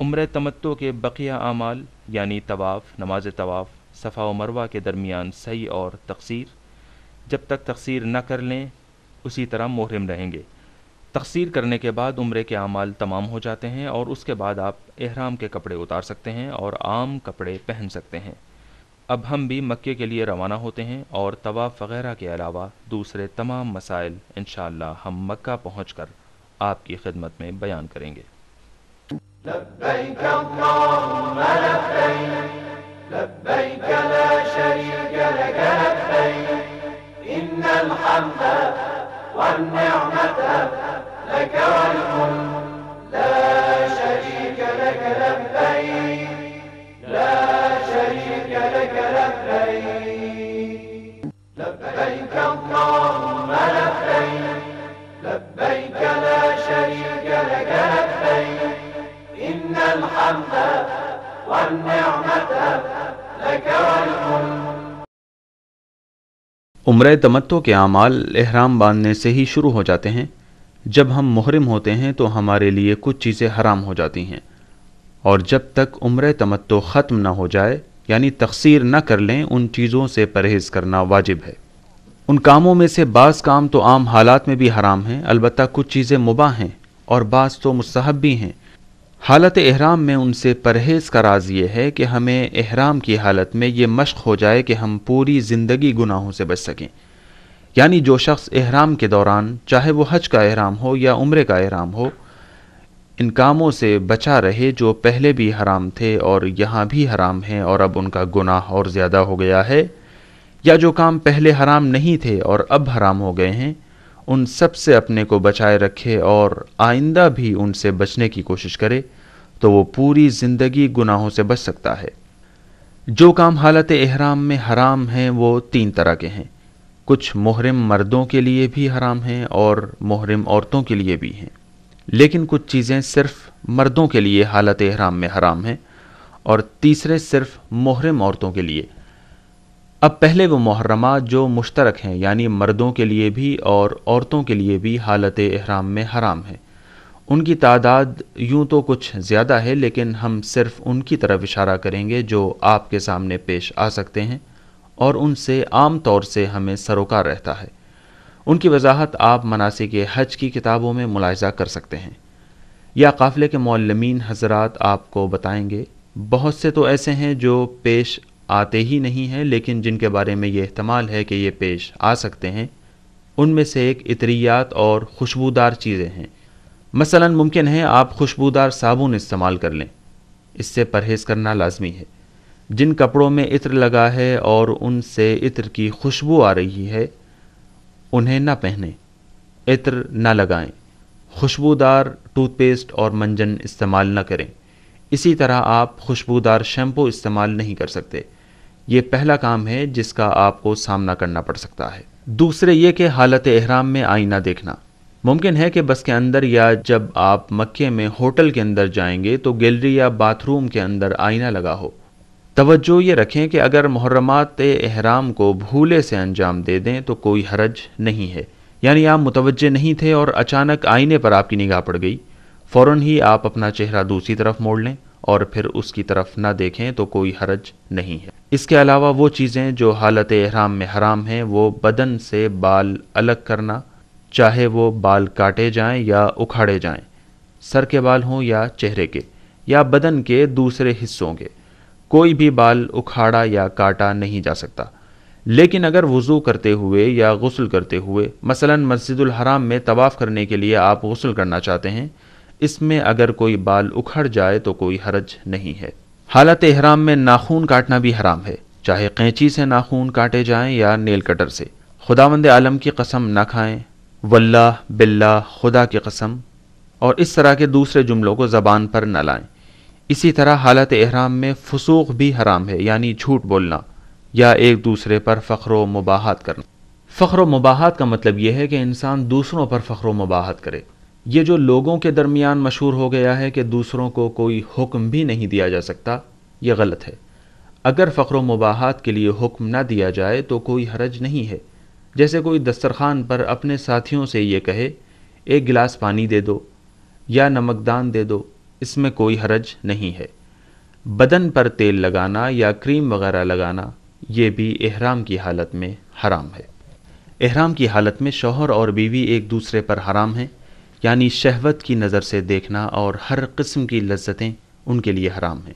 عمرہ تمتع کے بقیہ اعمال یعنی طواف، نماز طواف، صفا و مروہ کے درمیان سعی اور تقصیر، جب تک تقصیر نہ کر لیں اسی طرح محرم رہیں گے۔ تقصیر کرنے کے بعد عمرے کے اعمال تمام ہو جاتے ہیں، اور اس کے بعد آپ احرام کے کپڑے اتار سکتے ہیں اور عام کپڑے پہن سکتے ہیں۔ اب ہم بھی مکے کے لیے روانہ ہوتے ہیں، اور طواف وغیرہ کے علاوہ دوسرے تمام مسائل انشاءاللہ ہم مکہ پہنچ کر آپ کی خدمت میں بیان کریں گے۔ لبيك اللهم لبيك، لبيك لا شريك لك لبيك، إن الحمد والنعمة لك والملك لا شريك لك لبيك، لا شريك لك لبيك، لبيك اللهم لبيك، لبيك لا شريك لك لبيك، إن الحمد والنعمة لك والملك۔ عمرہ تمتع کے اعمال احرام باندھنے سے ہی شروع ہو جاتے ہیں۔ جب ہم محرم ہوتے ہیں تو ہمارے لیے کچھ چیزیں حرام ہو جاتی ہیں، اور جب تک عمرہ تمتع ختم نہ ہو جائے یعنی تقصیر نہ کر لیں ان چیزوں سے پرہیز کرنا واجب ہے۔ ان کاموں میں سے بعض کام تو عام حالات میں بھی حرام ہیں، البتہ کچھ چیزیں مباح ہیں اور بعض تو مستحب بھی ہیں۔ حالت احرام میں ان سے پرہیز کا راز یہ ہے کہ ہمیں احرام کی حالت میں یہ مشق ہو جائے کہ ہم پوری زندگی گناہوں سے بچ سکیں، یعنی جو شخص احرام کے دوران چاہے وہ حج کا احرام ہو یا عمرے کا احرام ہو ان کاموں سے بچا رہے جو پہلے بھی حرام تھے اور یہاں بھی حرام ہیں اور اب ان کا گناہ اور زیادہ ہو گیا ہے، یا جو کام پہلے حرام نہیں تھے اور اب حرام ہو گئے ہیں، ان سب سے اپنے کو بچائے رکھے اور آئندہ بھی ان سے بچنے کی کوشش کرے تو وہ پوری زندگی گناہوں سے بچ سکتا ہے۔ جو کام حالت احرام میں حرام ہیں وہ 3 طرح کے ہیں، کچھ محرم مردوں کے لیے بھی حرام ہیں اور محرم عورتوں کے لیے بھی ہیں، لیکن کچھ چیزیں صرف مردوں کے لیے حالت احرام میں حرام ہیں اور تیسرے صرف محرم عورتوں کے لیے۔ اب پہلے وہ محرمات جو مشترک ہیں، یعنی مردوں کے لیے بھی اور عورتوں کے لیے بھی حالت احرام میں حرام ہیں۔ ان کی تعداد یوں تو کچھ زیادہ ہے، لیکن ہم صرف ان کی طرف اشارہ کریں گے جو آپ کے سامنے پیش آ سکتے ہیں اور ان سے عام طور سے ہمیں سروکار رہتا ہے۔ ان کی وضاحت آپ مناسک حج کی کتابوں میں ملاحظہ کر سکتے ہیں، یا قافلے کے معلمین حضرات آپ کو بتائیں گے۔ بہت سے تو ایسے ہیں جو پیش آتے ہی نہیں ہیں، لیکن جن کے بارے میں یہ احتمال ہے کہ یہ پیش آ سکتے ہیں۔ ان میں سے ایک عطریات اور خوشبودار چیزیں ہیں۔ مثلا ممکن ہے آپ خوشبودار صابن استعمال کر لیں، اس سے پرہیز کرنا لازمی ہے۔ جن کپڑوں میں عطر لگا ہے اور ان سے عطر کی خوشبو آ رہی ہے انہیں نہ پہنیں، عطر نہ لگائیں، خوشبودار ٹوتھ پیسٹ اور منجن استعمال نہ کریں۔ اسی طرح آپ خوشبودار شیمپو استعمال نہیں کر سکتے۔ یہ پہلا کام ہے جس کا آپ کو سامنا کرنا پڑ سکتا ہے۔ دوسرے یہ کہ حالت احرام میں آئینہ دیکھنا۔ ممکن ہے کہ بس کے اندر یا جب آپ مکے میں ہوٹل کے اندر جائیں گے تو گیلری یا باتھ روم کے اندر آئینہ لگا ہو۔ توجہ یہ رکھیں کہ اگر محرمات احرام کو بھولے سے انجام دے دیں تو کوئی حرج نہیں ہے، یعنی آپ متوجہ نہیں تھے اور اچانک آئینے پر آپ کی نگاہ پڑ گئی، فوراً ہی آپ اپنا چہرہ دوسری طرف موڑ لیں اور پھر اس کی طرف نہ دیکھیں تو کوئی حرج نہیں ہے۔ اس کے علاوہ وہ چیزیں جو حالت احرام میں حرام ہیں، وہ بدن سے بال الگ کرنا، چاہے وہ بال کاٹے جائیں یا اکھاڑے جائیں، سر کے بال ہوں یا چہرے کے یا بدن کے دوسرے حصوں کے، کوئی بھی بال اکھاڑا یا کاٹا نہیں جا سکتا۔ لیکن اگر وضو کرتے ہوئے یا غسل کرتے ہوئے، مثلا مسجد الحرام میں طواف کرنے کے لیے آپ غسل کرنا چاہتے ہیں، اس میں اگر کوئی بال اکھڑ جائے تو کوئی حرج نہیں ہے۔ حالت احرام میں ناخون کاٹنا بھی حرام ہے، چاہے قینچی سے ناخون کاٹے جائیں یا نیل کٹر سے۔ خداوند عالم کی قسم نہ کھائیں، واللہ باللہ خدا کی قسم، اور اس طرح کے دوسرے جملوں کو زبان پر نہ لائیں۔ اسی طرح حالت احرام میں فسوق بھی حرام ہے، یعنی جھوٹ بولنا یا ایک دوسرے پر فخر و مباحات کرنا۔ فخر و مباحات کا مطلب یہ ہے کہ انسان دوسروں پر فخر و مباحات کرے۔ یہ جو لوگوں کے درمیان مشہور ہو گیا ہے کہ دوسروں کو کوئی حکم بھی نہیں دیا جا سکتا، یہ غلط ہے۔ اگر فخر و مباحات کے لیے حکم نہ دیا جائے تو کوئی حرج نہیں ہے۔ جیسے کوئی دسترخوان پر اپنے ساتھیوں سے یہ کہے، ایک گلاس پانی دے دو یا نمکدان دے دو، اس میں کوئی حرج نہیں ہے۔ بدن پر تیل لگانا یا کریم وغیرہ لگانا یہ بھی احرام کی حالت میں حرام ہے۔ احرام کی حالت میں شوہر اور بیوی ایک دوسرے پر حرام ہیں، یعنی شہوت کی نظر سے دیکھنا اور ہر قسم کی لذتیں ان کے لیے حرام ہیں۔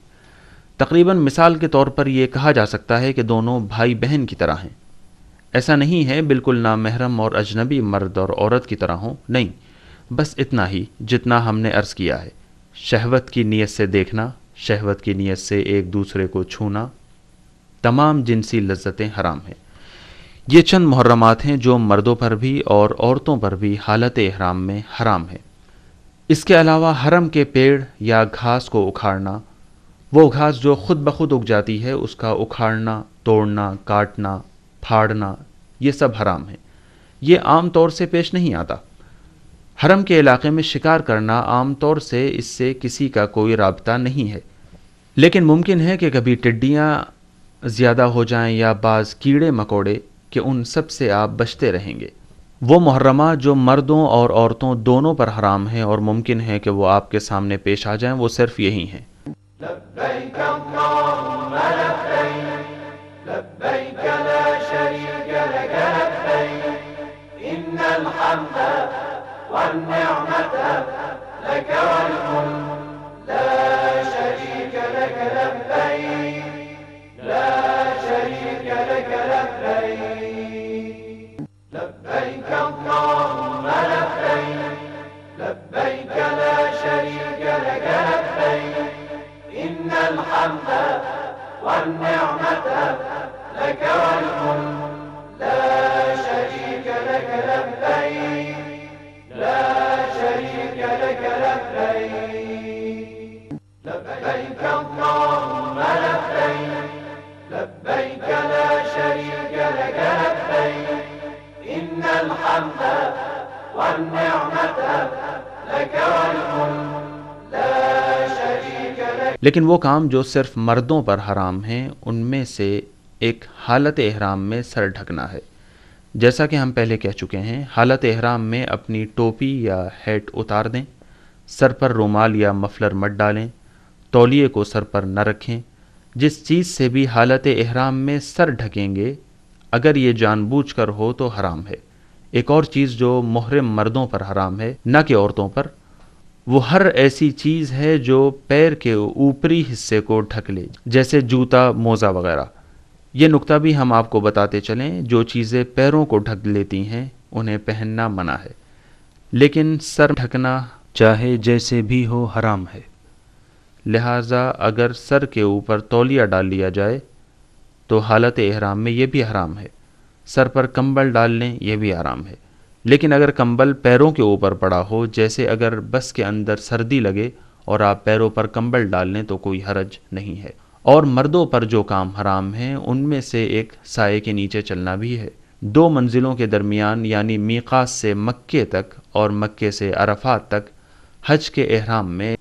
تقریباً مثال کے طور پر یہ کہا جا سکتا ہے کہ دونوں بھائی بہن کی طرح ہیں۔ ایسا نہیں ہے بالکل نامحرم اور اجنبی مرد اور عورت کی طرح ہوں، نہیں، بس اتنا ہی جتنا ہم نے عرض کیا ہے۔ شہوت کی نیت سے دیکھنا، شہوت کی نیت سے ایک دوسرے کو چھونا، تمام جنسی لذتیں حرام ہیں۔ یہ چند محرمات ہیں جو مردوں پر بھی اور عورتوں پر بھی حالت احرام میں حرام ہے۔ اس کے علاوہ حرم کے پیڑ یا گھاس کو اکھاڑنا، وہ گھاس جو خود بخود اگ جاتی ہے، اس کا اکھاڑنا، توڑنا، کاٹنا، پھاڑنا، یہ سب حرام ہے۔ یہ عام طور سے پیش نہیں آتا۔ حرم کے علاقے میں شکار کرنا عام طور سے اس سے کسی کا کوئی رابطہ نہیں ہے، لیکن ممکن ہے کہ کبھی ٹڈیاں زیادہ ہو جائیں یا بعض کیڑے مکوڑے، کہ ان سب سے آپ بچتے رہیں گے۔ وہ محرمات جو مردوں اور عورتوں دونوں پر حرام ہیں اور ممکن ہے کہ وہ آپ کے سامنے پیش آ جائیں، وہ صرف یہی ہیں۔ لبيك اللهم لبيك لبيك لا شريك لك لبيك إن الحمد والنعمة لك والملك لا شريك لك لبيك لا شريك لك لبيك لبيك اللهم لبيك لبيك لا شريك لك لبيك إن الحمد والنعمة لك والملك لا شريك لك لبيك لا شريك لك لبيك لبيك اللهم لبيك لبيك لا شريك لك لبيك إن الحمد والنعمة لك والملك لا شريك لك۔ لیکن وہ کام جو صرف مردوں پر حرام ہیں، ان میں سے ایک حالت احرام میں سر ڈھکنا ہے۔ جیسا کہ ہم پہلے کہہ چکے ہیں، حالت احرام میں اپنی ٹوپی یا ہیٹ اتار دیں، سر پر رومال یا مفلر مت ڈالیں، تولیے کو سر پر نہ رکھیں۔ جس چیز سے بھی حالت احرام میں سر ڈھکیں گے، اگر یہ جان بوجھ کر ہو تو حرام ہے۔ ایک اور چیز جو محرم مردوں پر حرام ہے، نہ کہ عورتوں پر، وہ ہر ایسی چیز ہے جو پیر کے اوپری حصے کو ڈھک لے، جیسے جوتا، موزہ وغیرہ۔ یہ نقطہ بھی ہم آپ کو بتاتے چلیں، جو چیزیں پیروں کو ڈھک لیتی ہیں انہیں پہننا منع ہے، لیکن سر ڈھکنا چاہے جیسے بھی ہو حرام ہے۔ لہٰذا اگر سر کے اوپر تولیہ ڈال لیا جائے تو حالت احرام میں یہ بھی حرام ہے۔ سر پر کمبل ڈال لیں، یہ بھی حرام ہے۔ لیکن اگر کمبل پیروں کے اوپر پڑا ہو، جیسے اگر بس کے اندر سردی لگے اور آپ پیروں پر کمبل ڈال لیں تو کوئی حرج نہیں ہے۔ اور مردوں پر جو کام حرام ہیں ان میں سے ایک سائے کے نیچے چلنا بھی ہے۔ 2 منزلوں کے درمیان یعنی میقات سے مکے تک اور مکے سے عرفات تک حج کے احرام میں،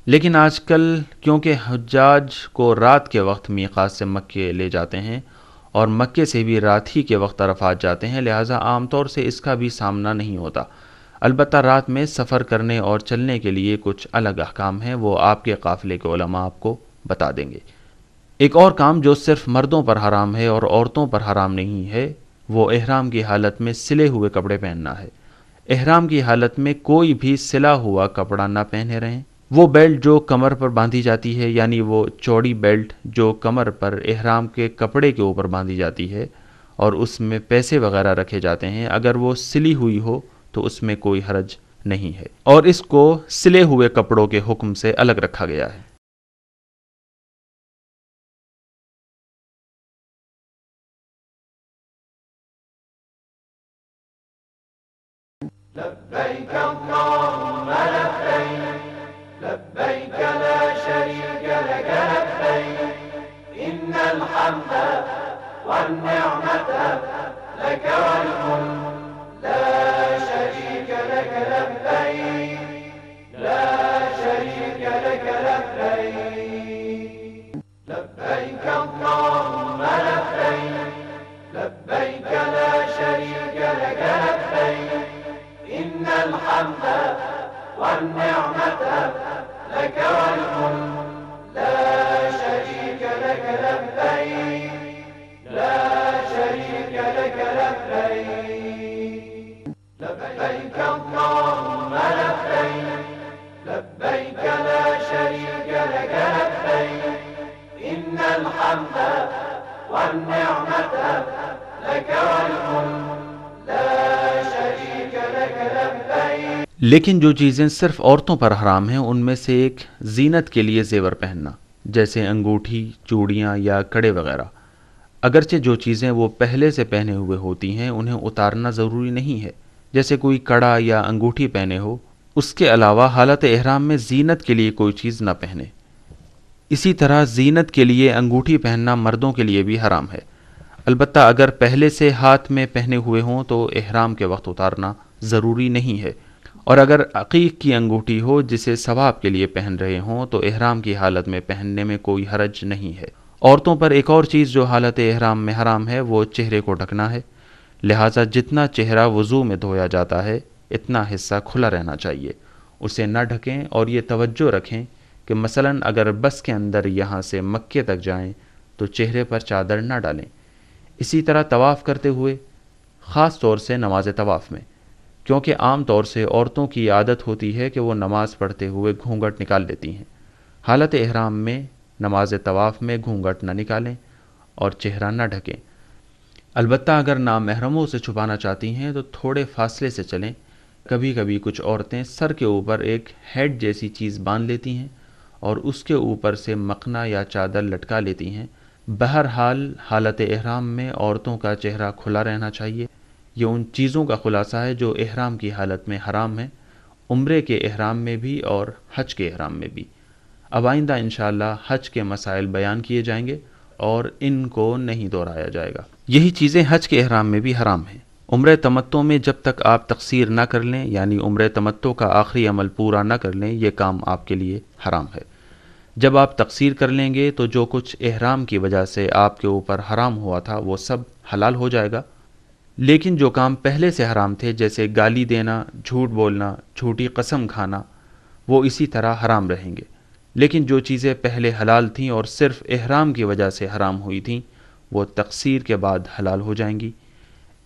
لیکن آج کل کیونکہ حجاج کو رات کے وقت میقات سے مکے لے جاتے ہیں اور مکے سے بھی رات ہی کے وقت عرفات جاتے ہیں، لہٰذا عام طور سے اس کا بھی سامنا نہیں ہوتا۔ البتہ رات میں سفر کرنے اور چلنے کے لیے کچھ الگ احکام ہیں، وہ آپ کے قافلے کے علماء آپ کو بتا دیں گے۔ ایک اور کام جو صرف مردوں پر حرام ہے اور عورتوں پر حرام نہیں ہے، وہ احرام کی حالت میں سلے ہوئے کپڑے پہننا ہے۔ احرام کی حالت میں کوئی بھی سلا ہوا کپڑا نہ پہنے رہیں۔ وہ بیلٹ جو کمر پر باندھی جاتی ہے، یعنی وہ چوڑی بیلٹ جو کمر پر احرام کے کپڑے کے اوپر باندھی جاتی ہے اور اس میں پیسے وغیرہ رکھے جاتے ہیں، اگر وہ سلی ہوئی ہو تو اس میں کوئی حرج نہیں ہے، اور اس کو سلے ہوئے کپڑوں کے حکم سے الگ رکھا گیا ہے۔ لبيك اللهم لبيك لبيك لا شريك لك لبيك إن الحمد والنعمة لك والملك لا شريك لك لبيك لا شريك لك لبيك لبيك اللهم لبيك لبيك لا شريك لك لبيك إن الحمد والنعمة لك والملك لا شريك لك لبيك لا شريك لك لبيك لبيك اللهم لبيك لبيك لا شريك لك لبيك إن الحمد والنعمة لك والملك لا شريك لك لبيك۔ لیکن جو چیزیں صرف عورتوں پر حرام ہیں ان میں سے ایک زینت کے لیے زیور پہننا، جیسے انگوٹھی، چوڑیاں یا کڑے وغیرہ۔ اگرچہ جو چیزیں وہ پہلے سے پہنے ہوئے ہوتی ہیں انہیں اتارنا ضروری نہیں ہے، جیسے کوئی کڑا یا انگوٹھی پہنے ہو، اس کے علاوہ حالت احرام میں زینت کے لیے کوئی چیز نہ پہنے۔ اسی طرح زینت کے لیے انگوٹھی پہننا مردوں کے لیے بھی حرام ہے، البتہ اگر پہلے سے ہاتھ میں پہنے ہوئے ہوں تو احرام کے وقت اتارنا ضروری نہیں ہے، اور اگر عقیق کی انگوٹھی ہو جسے ثواب کے لیے پہن رہے ہوں تو احرام کی حالت میں پہننے میں کوئی حرج نہیں ہے۔ عورتوں پر ایک اور چیز جو حالت احرام میں حرام ہے وہ چہرے کو ڈھکنا ہے، لہٰذا جتنا چہرہ وضو میں دھویا جاتا ہے اتنا حصہ کھلا رہنا چاہیے، اسے نہ ڈھکیں، اور یہ توجہ رکھیں کہ مثلاً اگر بس کے اندر یہاں سے مکے تک جائیں تو چہرے پر چادر نہ ڈالیں۔ اسی طرح طواف کرتے ہوئے، خاص طور سے نماز طواف میں، کیونکہ عام طور سے عورتوں کی عادت ہوتی ہے کہ وہ نماز پڑھتے ہوئے گھونگھٹ نکال لیتی ہیں۔ حالت احرام میں نماز طواف میں گھونگھٹ نہ نکالیں اور چہرہ نہ ڈھکیں، البتہ اگر نامحرموں سے چھپانا چاہتی ہیں تو تھوڑے فاصلے سے چلیں۔ کبھی کبھی کچھ عورتیں سر کے اوپر ایک ہیڈ جیسی چیز باندھ لیتی ہیں اور اس کے اوپر سے مقنا یا چادر لٹکا لیتی ہیں۔ بہرحال حالت احرام میں عورتوں کا چہرہ کھلا رہنا چاہیے۔ یہ ان چیزوں کا خلاصہ ہے جو احرام کی حالت میں حرام ہیں، عمرے کے احرام میں بھی اور حج کے احرام میں بھی۔ اب آئندہ انشاءاللہ حج کے مسائل بیان کیے جائیں گے اور ان کو نہیں دہرایا جائے گا۔ یہی چیزیں حج کے احرام میں بھی حرام ہیں۔ عمرہ تمتع میں جب تک آپ تقصیر نہ کر لیں، یعنی عمرہ تمتع کا آخری عمل پورا نہ کر لیں، یہ کام آپ کے لیے حرام ہے۔ جب آپ تقصیر کر لیں گے تو جو کچھ احرام کی وجہ سے آپ کے اوپر حرام ہوا تھا وہ سب حلال ہو جائے گا، لیکن جو کام پہلے سے حرام تھے جیسے گالی دینا، جھوٹ بولنا، جھوٹی قسم کھانا، وہ اسی طرح حرام رہیں گے۔ لیکن جو چیزیں پہلے حلال تھیں اور صرف احرام کی وجہ سے حرام ہوئی تھیں وہ تقصیر کے بعد حلال ہو جائیں گی۔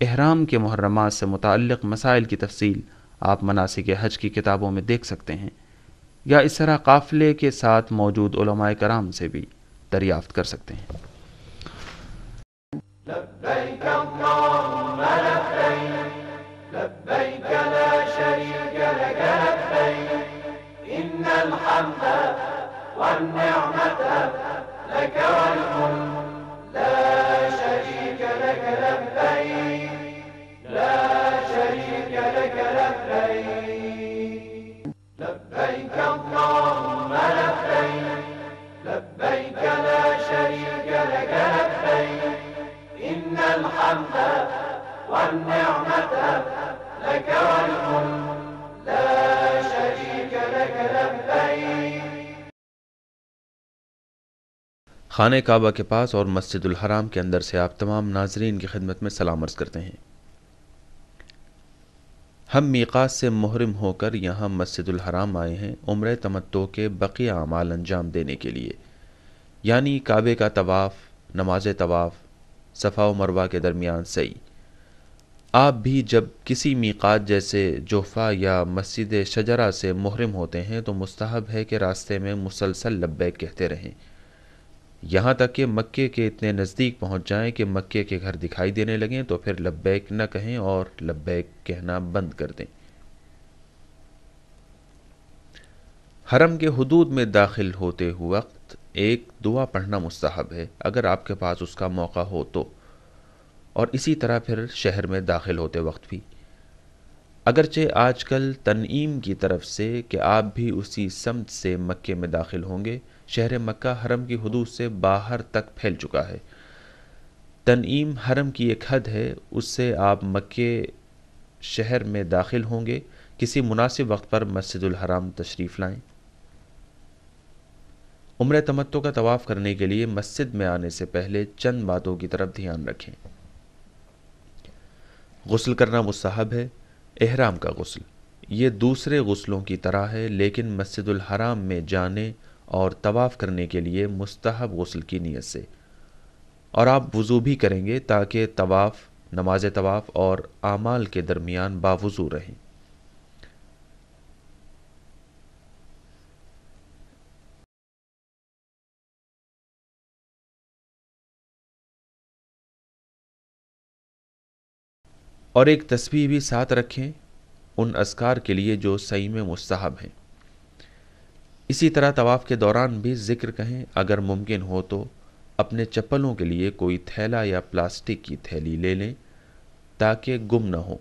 احرام کے محرمات سے متعلق مسائل کی تفصیل آپ مناسک حج کی کتابوں میں دیکھ سکتے ہیں، یا اس طرح قافلے کے ساتھ موجود علماء کرام سے بھی دریافت کر سکتے ہیں۔ لبيك اللهم لبيك لبيك لا شريك لك لبيك إن الحمد والنعمة لك والملك لا شريك لك لبيك لا شريك لك لبيك لبيك اللهم لبيك لبيك لا شريك لك لبيك إن الحمد والنعمة لك والملك لا شريك لك لبيك۔ خانہ کعبہ کے پاس اور مسجد الحرام کے اندر سے آپ تمام ناظرین کی خدمت میں سلام عرض کرتے ہیں۔ ہم میقات سے محرم ہو کر یہاں مسجد الحرام آئے ہیں عمرہ تمتع کے بقیہ اعمال انجام دینے کے لیے، یعنی کعبے کا طواف، نماز طواف، صفا و مروہ کے درمیان سعی۔ آپ بھی جب کسی میقات جیسے جوفہ یا مسجد شجرہ سے محرم ہوتے ہیں تو مستحب ہے کہ راستے میں مسلسل لبیک کہتے رہیں، یہاں تک کہ مکے کے اتنے نزدیک پہنچ جائیں کہ مکے کے گھر دکھائی دینے لگیں تو پھر لبیک نہ کہیں اور لبیک کہنا بند کر دیں۔ حرم کے حدود میں داخل ہوتے وقت ایک دعا پڑھنا مستحب ہے اگر آپ کے پاس اس کا موقع ہو تو، اور اسی طرح پھر شہر میں داخل ہوتے وقت بھی، اگرچہ آج کل تنعیم کی طرف سے کہ آپ بھی اسی سمت سے مکے میں داخل ہوں گے، شہر مکہ حرم کی حدود سے باہر تک پھیل چکا ہے۔ تنعیم حرم کی ایک حد ہے، اس سے آپ مکے شہر میں داخل ہوں گے۔ کسی مناسب وقت پر مسجد الحرام تشریف لائیں۔ عمرہ تمتع کا طواف کرنے کے لیے مسجد میں آنے سے پہلے چند باتوں کی طرف دھیان رکھیں۔ غسل کرنا مستحب ہے۔ احرام کا غسل یہ دوسرے غسلوں کی طرح ہے، لیکن مسجد الحرام میں جانے اور طواف کرنے کے لیے مستحب غسل کی نیت سے، اور آپ وضو بھی کریں گے تاکہ طواف، نماز طواف اور اعمال کے درمیان باوضو رہیں۔ اور ایک تسبیح بھی ساتھ رکھیں ان اذکار کے لیے جو سعی میں مستحب ہیں۔ اسی طرح طواف کے دوران بھی ذکر کہیں، اگر ممکن ہو تو اپنے چپلوں کے لیے کوئی تھیلا یا پلاسٹک کی تھیلی لے لیں تاکہ گم نہ ہو۔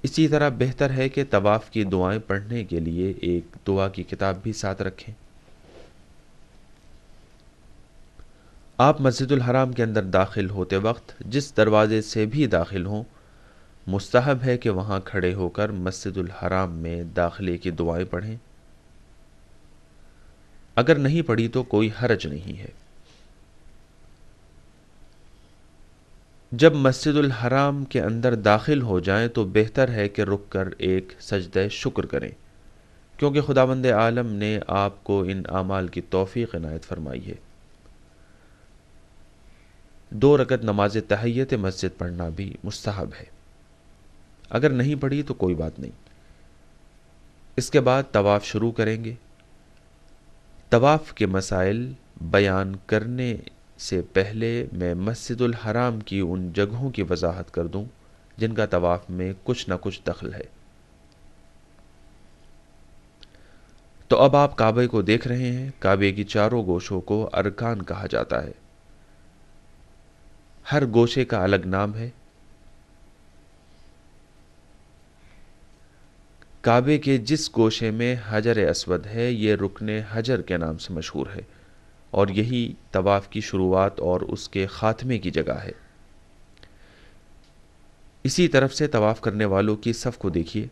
اسی طرح بہتر ہے کہ طواف کی دعائیں پڑھنے کے لیے ایک دعا کی کتاب بھی ساتھ رکھیں۔ آپ مسجد الحرام کے اندر داخل ہوتے وقت جس دروازے سے بھی داخل ہوں، مستحب ہے کہ وہاں کھڑے ہو کر مسجد الحرام میں داخلے کی دعائیں پڑھیں۔ اگر نہیں پڑھی تو کوئی حرج نہیں ہے۔ جب مسجد الحرام کے اندر داخل ہو جائیں تو بہتر ہے کہ رک کر ایک سجدہ شکر کریں، کیونکہ خداوند عالم نے آپ کو ان اعمال کی توفیق عنایت فرمائی ہے۔ 2 رکعت نماز تحیت مسجد پڑھنا بھی مستحب ہے۔ اگر نہیں پڑھی تو کوئی بات نہیں۔ اس کے بعد طواف شروع کریں گے۔ طواف کے مسائل بیان کرنے سے پہلے میں مسجد الحرام کی ان جگہوں کی وضاحت کر دوں جن کا طواف میں کچھ نہ کچھ دخل ہے۔ تو اب آپ کعبے کو دیکھ رہے ہیں۔ کعبے کی چاروں گوشوں کو ارکان کہا جاتا ہے۔ ہر گوشے کا الگ نام ہے۔ کعبے کے جس گوشے میں حجر اسود ہے یہ رکن حجر کے نام سے مشہور ہے، اور یہی طواف کی شروعات اور اس کے خاتمے کی جگہ ہے۔ اسی طرف سے طواف کرنے والوں کی صف کو دیکھیے۔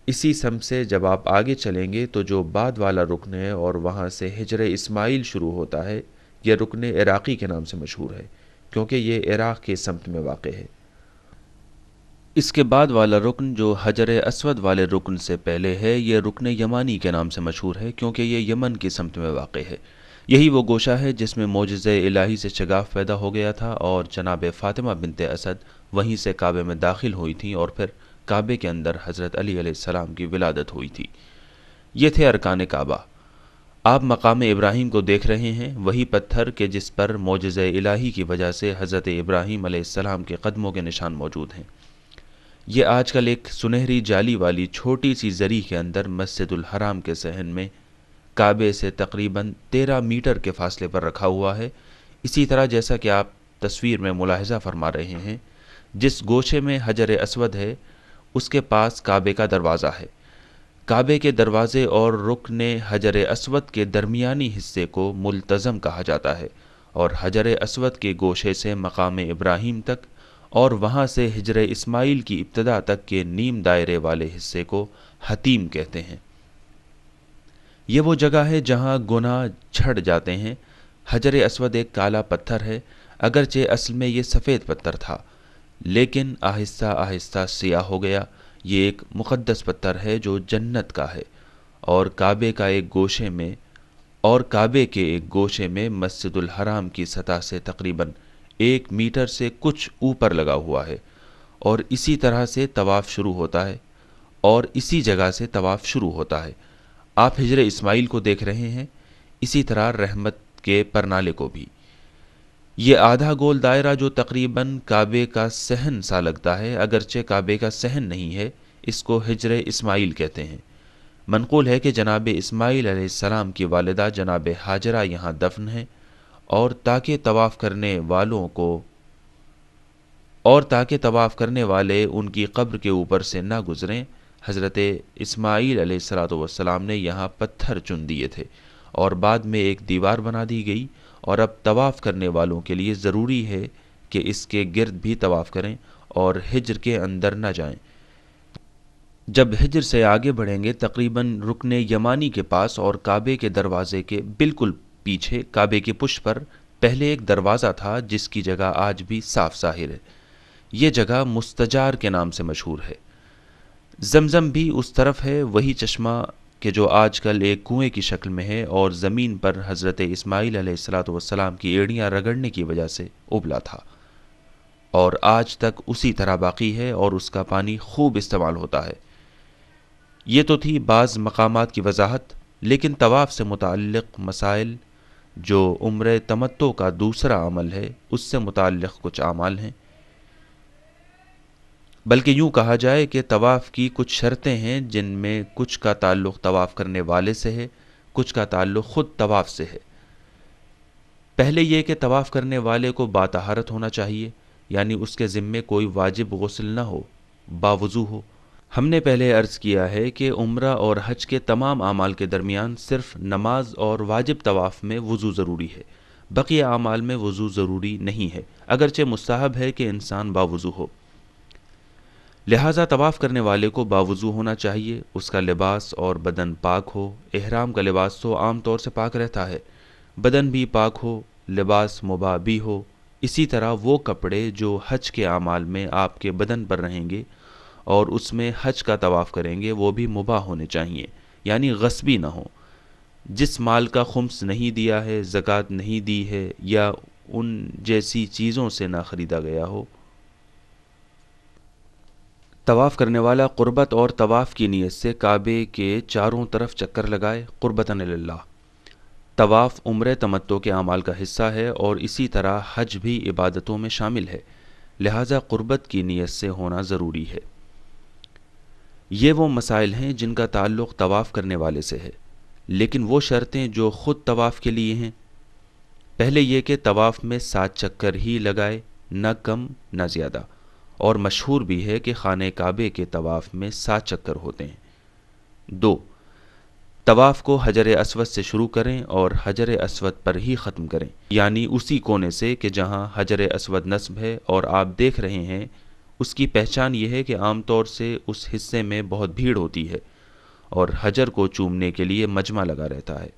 اسی سمت سے جب آپ آگے چلیں گے تو جو بعد والا رکن ہے اور وہاں سے حجر اسماعیل شروع ہوتا ہے، یہ رکن عراقی کے نام سے مشہور ہے کیونکہ یہ عراق کے سمت میں واقع ہے۔ اس کے بعد والا رکن جو حجر اسود والے رکن سے پہلے ہے، یہ رکن یمانی کے نام سے مشہور ہے کیونکہ یہ یمن کی سمت میں واقع ہے۔ یہی وہ گوشہ ہے جس میں معجزہ الہی سے شگاف پیدا ہو گیا تھا اور جناب فاطمہ بنت اسد وہیں سے کعبے میں داخل ہوئی تھیں اور پھر کعبے کے اندر حضرت علی علیہ السلام کی ولادت ہوئی تھی۔ یہ تھے ارکان کعبہ۔ آپ مقام ابراہیم کو دیکھ رہے ہیں، وہی پتھر کہ جس پر معجزہ الہی کی وجہ سے حضرت ابراہیم علیہ السلام کے قدموں کے نشان موجود ہیں۔ یہ آج کل ایک سنہری جالی والی چھوٹی سی زری کے اندر مسجد الحرام کے صحن میں کعبے سے تقریباً 13 میٹر کے فاصلے پر رکھا ہوا ہے۔ اسی طرح جیسا کہ آپ تصویر میں ملاحظہ فرما رہے ہیں، جس گوشے میں حجر اسود ہے اس کے پاس کعبے کا دروازہ ہے۔ کعبے کے دروازے اور رکن حجر اسود کے درمیانی حصے کو ملتزم کہا جاتا ہے اور حجر اسود کے گوشے سے مقام ابراہیم تک اور وہاں سے حجر اسماعیل کی ابتدا تک کے نیم دائرے والے حصے کو حتیم کہتے ہیں۔ یہ وہ جگہ ہے جہاں گناہ چھڑ جاتے ہیں۔ حجر اسود ایک کالا پتھر ہے، اگرچہ اصل میں یہ سفید پتھر تھا لیکن آہستہ آہستہ سیاہ ہو گیا۔ یہ ایک مقدس پتھر ہے جو جنت کا ہے اور کعبے کے ایک گوشے میں مسجد الحرام کی سطح سے تقریباً 1 میٹر سے کچھ اوپر لگا ہوا ہے اور اسی طرح سے طواف شروع ہوتا ہے اور اسی جگہ سے طواف شروع ہوتا ہے۔ آپ حجر اسماعیل کو دیکھ رہے ہیں، اسی طرح رحمت کے پرنالے کو بھی۔ یہ آدھا گول دائرہ جو تقریباً کعبے کا صحن سا لگتا ہے، اگرچہ کعبے کا صحن نہیں ہے، اس کو حجر اسماعیل کہتے ہیں۔ منقول ہے کہ جناب اسماعیل علیہ السلام کی والدہ جناب ہاجرہ یہاں دفن ہیں اور تاکہ طواف کرنے والے ان کی قبر کے اوپر سے نہ گزریں، حضرت اسماعیل علیہ السلام نے یہاں پتھر چن دیے تھے اور بعد میں ایک دیوار بنا دی گئی اور اب طواف کرنے والوں کے لیے ضروری ہے کہ اس کے گرد بھی طواف کریں اور حجر کے اندر نہ جائیں۔ جب حجر سے آگے بڑھیں گے تقریباً رکن یمانی کے پاس اور کعبے کے دروازے کے بالکل پیچھے کعبے کی پشت پر پہلے ایک دروازہ تھا جس کی جگہ آج بھی صاف ظاہر ہے۔ یہ جگہ مستجار کے نام سے مشہور ہے۔ زمزم بھی اس طرف ہے، وہی چشمہ کہ جو آج کل ایک کنویں کی شکل میں ہے اور زمین پر حضرت اسماعیل علیہ السلام کی ایڑیاں رگڑنے کی وجہ سے ابلا تھا اور آج تک اسی طرح باقی ہے اور اس کا پانی خوب استعمال ہوتا ہے۔ یہ تو تھی بعض مقامات کی وضاحت، لیکن طواف سے متعلق مسائل جو عمرہ تمتع کا دوسرا عمل ہے اس سے متعلق کچھ اعمال ہیں، بلکہ یوں کہا جائے کہ طواف کی کچھ شرطیں ہیں جن میں کچھ کا تعلق طواف کرنے والے سے ہے، کچھ کا تعلق خود طواف سے ہے۔ پہلے یہ کہ طواف کرنے والے کو باطہارت ہونا چاہیے، یعنی اس کے ذمے کوئی واجب غسل نہ ہو، باوضو ہو۔ ہم نے پہلے عرض کیا ہے کہ عمرہ اور حج کے تمام اعمال کے درمیان صرف نماز اور واجب طواف میں وضو ضروری ہے، بقیہ اعمال میں وضو ضروری نہیں ہے، اگرچہ مستحب ہے کہ انسان باوضو ہو۔ لہٰذا طواف کرنے والے کو باوضو ہونا چاہیے، اس کا لباس اور بدن پاک ہو۔ احرام کا لباس تو عام طور سے پاک رہتا ہے، بدن بھی پاک ہو، لباس مباح بھی ہو۔ اسی طرح وہ کپڑے جو حج کے اعمال میں آپ کے بدن پر رہیں گے اور اس میں حج کا طواف کریں گے وہ بھی مباح ہونے چاہیے، یعنی غصبی نہ ہوں۔ جس مال کا خمس نہیں دیا ہے، زکوٰۃ نہیں دی ہے یا ان جیسی چیزوں سے نہ خریدا گیا ہو۔ طواف کرنے والا قربت اور طواف کی نیت سے کعبے کے چاروں طرف چکر لگائے، قربتاً اللہ۔ طواف عمرہ تمتع کے اعمال کا حصہ ہے اور اسی طرح حج بھی عبادتوں میں شامل ہے، لہٰذا قربت کی نیت سے ہونا ضروری ہے۔ یہ وہ مسائل ہیں جن کا تعلق طواف کرنے والے سے ہے، لیکن وہ شرطیں جو خود طواف کے لیے ہیں، پہلے یہ کہ طواف میں 7 چکر ہی لگائے، نہ کم نہ زیادہ، اور مشہور بھی ہے کہ خانہ کعبے کے طواف میں 7 چکر ہوتے ہیں۔ 2، طواف کو حجر اسود سے شروع کریں اور حجر اسود پر ہی ختم کریں، یعنی اسی کونے سے کہ جہاں حجر اسود نصب ہے اور آپ دیکھ رہے ہیں اس کی پہچان یہ ہے کہ عام طور سے اس حصے میں بہت بھیڑ ہوتی ہے اور حجر کو چومنے کے لیے مجمع لگا رہتا ہے۔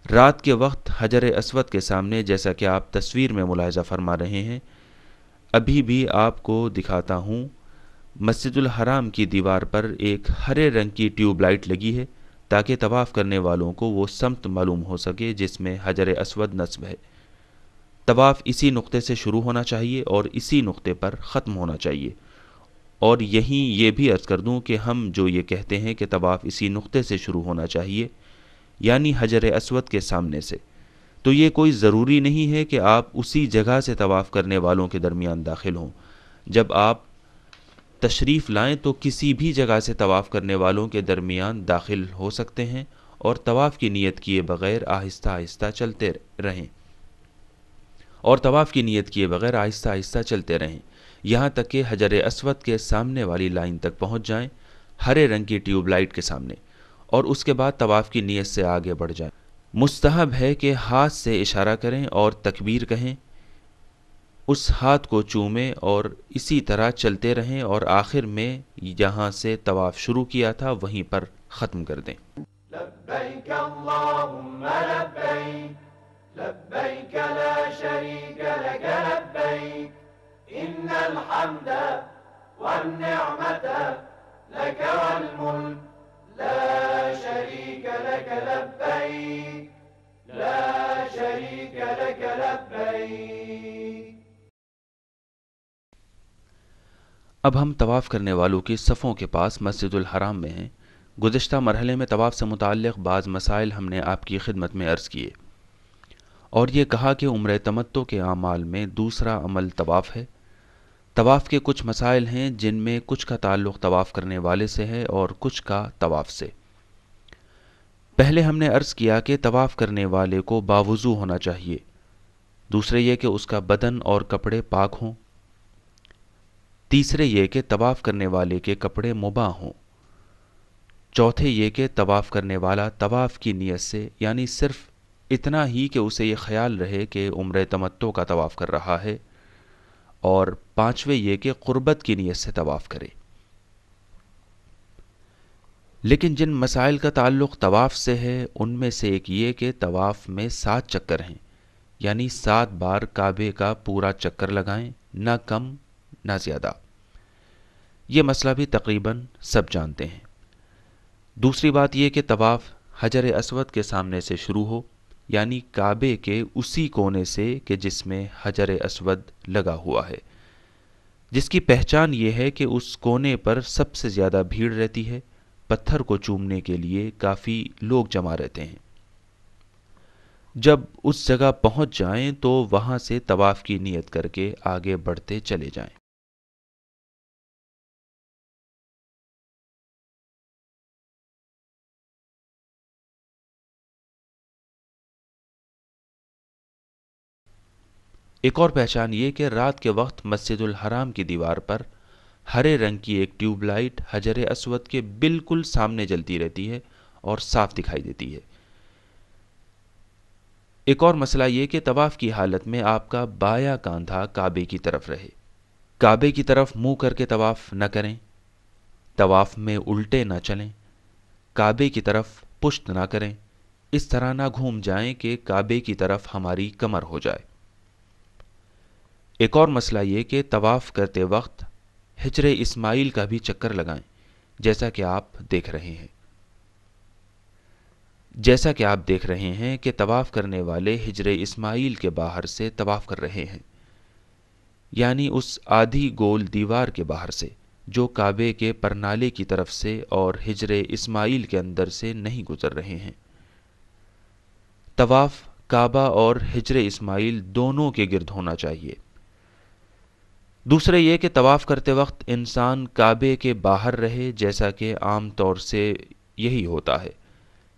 رات کے وقت حجر اسود کے سامنے، جیسا کہ آپ تصویر میں ملاحظہ فرما رہے ہیں، ابھی بھی آپ کو دکھاتا ہوں، مسجد الحرام کی دیوار پر ایک ہرے رنگ کی ٹیوب لائٹ لگی ہے تاکہ طواف کرنے والوں کو وہ سمت معلوم ہو سکے جس میں حجر اسود نصب ہے۔ طواف اسی نقطے سے شروع ہونا چاہیے اور اسی نقطے پر ختم ہونا چاہیے۔ اور یہیں یہ بھی عرض کر دوں کہ ہم جو یہ کہتے ہیں کہ طواف اسی نقطے سے شروع ہونا چاہیے، یعنی حجر اسود کے سامنے سے، تو یہ کوئی ضروری نہیں ہے کہ آپ اسی جگہ سے طواف کرنے والوں کے درمیان داخل ہوں۔ جب آپ تشریف لائیں تو کسی بھی جگہ سے طواف کرنے والوں کے درمیان داخل ہو سکتے ہیں اور طواف کی نیت کیے بغیر آہستہ آہستہ چلتے رہیں یہاں تک کہ حجر اسود کے سامنے والی لائن تک پہنچ جائیں، ہرے رنگ کی ٹیوب لائٹ کے سامنے، اور اس کے بعد طواف کی نیت سے آگے بڑھ جائیں۔ مستحب ہے کہ ہاتھ سے اشارہ کریں اور تکبیر کہیں، اس ہاتھ کو چومیں اور اسی طرح چلتے رہیں اور آخر میں جہاں سے طواف شروع کیا تھا وہیں پر ختم کر دیں۔ لبيك اللهم لبيك لبيك لا شريك لك لبيك إن الحمد والنعمة لك والملك لا شريك لك لبيك لا شريك لك لبيك۔ اب ہم طواف کرنے والوں کی صفوں کے پاس مسجد الحرام میں ہیں۔ گزشتہ مرحلے میں طواف سے متعلق بعض مسائل ہم نے آپ کی خدمت میں عرض کیے اور یہ کہا کہ عمرہ تمتع کے اعمال میں دوسرا عمل طواف ہے۔ طواف کے کچھ مسائل ہیں جن میں کچھ کا تعلق طواف کرنے والے سے ہے اور کچھ کا طواف سے۔ پہلے ہم نے عرض کیا کہ طواف کرنے والے کو باوضو ہونا چاہیے، دوسرے یہ کہ اس کا بدن اور کپڑے پاک ہوں، تیسرے یہ کہ طواف کرنے والے کے کپڑے مباح ہوں، چوتھے یہ کہ طواف کرنے والا طواف کی نیت سے، یعنی صرف اتنا ہی کہ اسے یہ خیال رہے کہ عمرہ تمتع کا طواف کر رہا ہے، اور پانچویں یہ کہ قربت کی نیت سے طواف کرے۔ لیکن جن مسائل کا تعلق طواف سے ہے ان میں سے ایک یہ کہ طواف میں 7 چکر ہیں، یعنی 7 بار کعبے کا پورا چکر لگائیں، نہ کم نہ زیادہ۔ یہ مسئلہ بھی تقریباً سب جانتے ہیں۔ دوسری بات یہ کہ طواف حجر اسود کے سامنے سے شروع ہو، یعنی کعبے کے اسی کونے سے کہ جس میں حجر اسود لگا ہوا ہے، جس کی پہچان یہ ہے کہ اس کونے پر سب سے زیادہ بھیڑ رہتی ہے، پتھر کو چومنے کے لیے کافی لوگ جمع رہتے ہیں۔ جب اس جگہ پہنچ جائیں تو وہاں سے طواف کی نیت کر کے آگے بڑھتے چلے جائیں۔ ایک اور پہچان یہ کہ رات کے وقت مسجد الحرام کی دیوار پر ہرے رنگ کی ایک ٹیوب لائٹ حجر اسود کے بالکل سامنے جلتی رہتی ہے اور صاف دکھائی دیتی ہے۔ ایک اور مسئلہ یہ کہ طواف کی حالت میں آپ کا بایاں کاندھا کعبے کی طرف رہے، کعبے کی طرف منہ کر کے طواف نہ کریں، طواف میں الٹے نہ چلیں، کعبے کی طرف پشت نہ کریں، اس طرح نہ گھوم جائیں کہ کعبے کی طرف ہماری کمر ہو جائے۔ ایک اور مسئلہ یہ کہ طواف کرتے وقت حجر اسماعیل کا بھی چکر لگائیں، جیسا کہ آپ دیکھ رہے ہیں کہ طواف کرنے والے حجر اسماعیل کے باہر سے طواف کر رہے ہیں، یعنی اس آدھی گول دیوار کے باہر سے جو کعبے کے پرنالے کی طرف سے اور حجر اسماعیل کے اندر سے نہیں گزر رہے ہیں۔ طواف کعبہ اور حجر اسماعیل دونوں کے گرد ہونا چاہیے۔ دوسرے یہ کہ طواف کرتے وقت انسان کعبے کے باہر رہے، جیسا کہ عام طور سے یہی ہوتا ہے،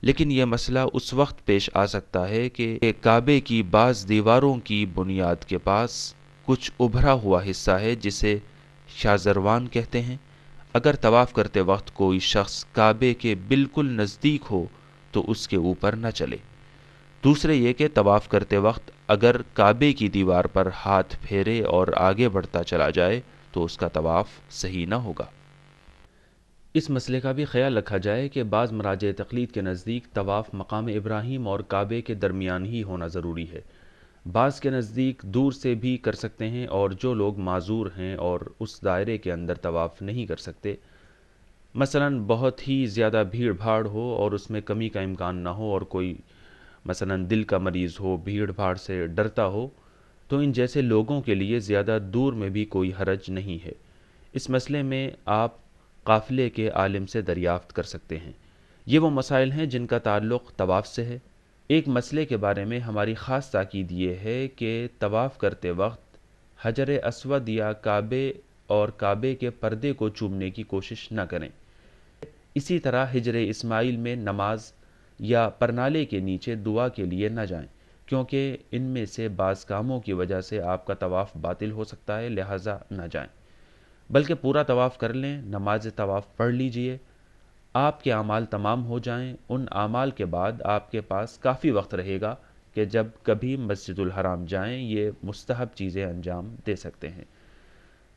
لیکن یہ مسئلہ اس وقت پیش آ سکتا ہے کہ کعبے کی بعض دیواروں کی بنیاد کے پاس کچھ ابھرا ہوا حصہ ہے جسے شازروان کہتے ہیں۔ اگر طواف کرتے وقت کوئی شخص کعبے کے بالکل نزدیک ہو تو اس کے اوپر نہ چلے۔ دوسرے یہ کہ طواف کرتے وقت اگر کعبے کی دیوار پر ہاتھ پھیرے اور آگے بڑھتا چلا جائے تو اس کا طواف صحیح نہ ہوگا۔ اس مسئلے کا بھی خیال رکھا جائے کہ بعض مراجع تقلید کے نزدیک طواف مقام ابراہیم اور کعبے کے درمیان ہی ہونا ضروری ہے، بعض کے نزدیک دور سے بھی کر سکتے ہیں، اور جو لوگ معذور ہیں اور اس دائرے کے اندر طواف نہیں کر سکتے، مثلاً بہت ہی زیادہ بھیڑ بھاڑ ہو اور اس میں کمی کا امکان نہ ہو، اور کوئی مثلاً دل کا مریض ہو، بھیڑ بھاڑ سے ڈرتا ہو، تو ان جیسے لوگوں کے لیے زیادہ دور میں بھی کوئی حرج نہیں ہے۔ اس مسئلے میں آپ قافلے کے عالم سے دریافت کر سکتے ہیں۔ یہ وہ مسائل ہیں جن کا تعلق طواف سے ہے۔ ایک مسئلے کے بارے میں ہماری خاص تاکید یہ ہے کہ طواف کرتے وقت حجر اسود یا کعبے اور کعبے کے پردے کو چومنے کی کوشش نہ کریں۔ اسی طرح حجر اسماعیل میں نماز یا پرنالے کے نیچے دعا کے لیے نہ جائیں، کیونکہ ان میں سے بعض کاموں کی وجہ سے آپ کا طواف باطل ہو سکتا ہے، لہٰذا نہ جائیں، بلکہ پورا طواف کر لیں، نماز طواف پڑھ لیجئے۔ آپ کے اعمال تمام ہو جائیں، ان اعمال کے بعد آپ کے پاس کافی وقت رہے گا کہ جب کبھی مسجد الحرام جائیں یہ مستحب چیزیں انجام دے سکتے ہیں۔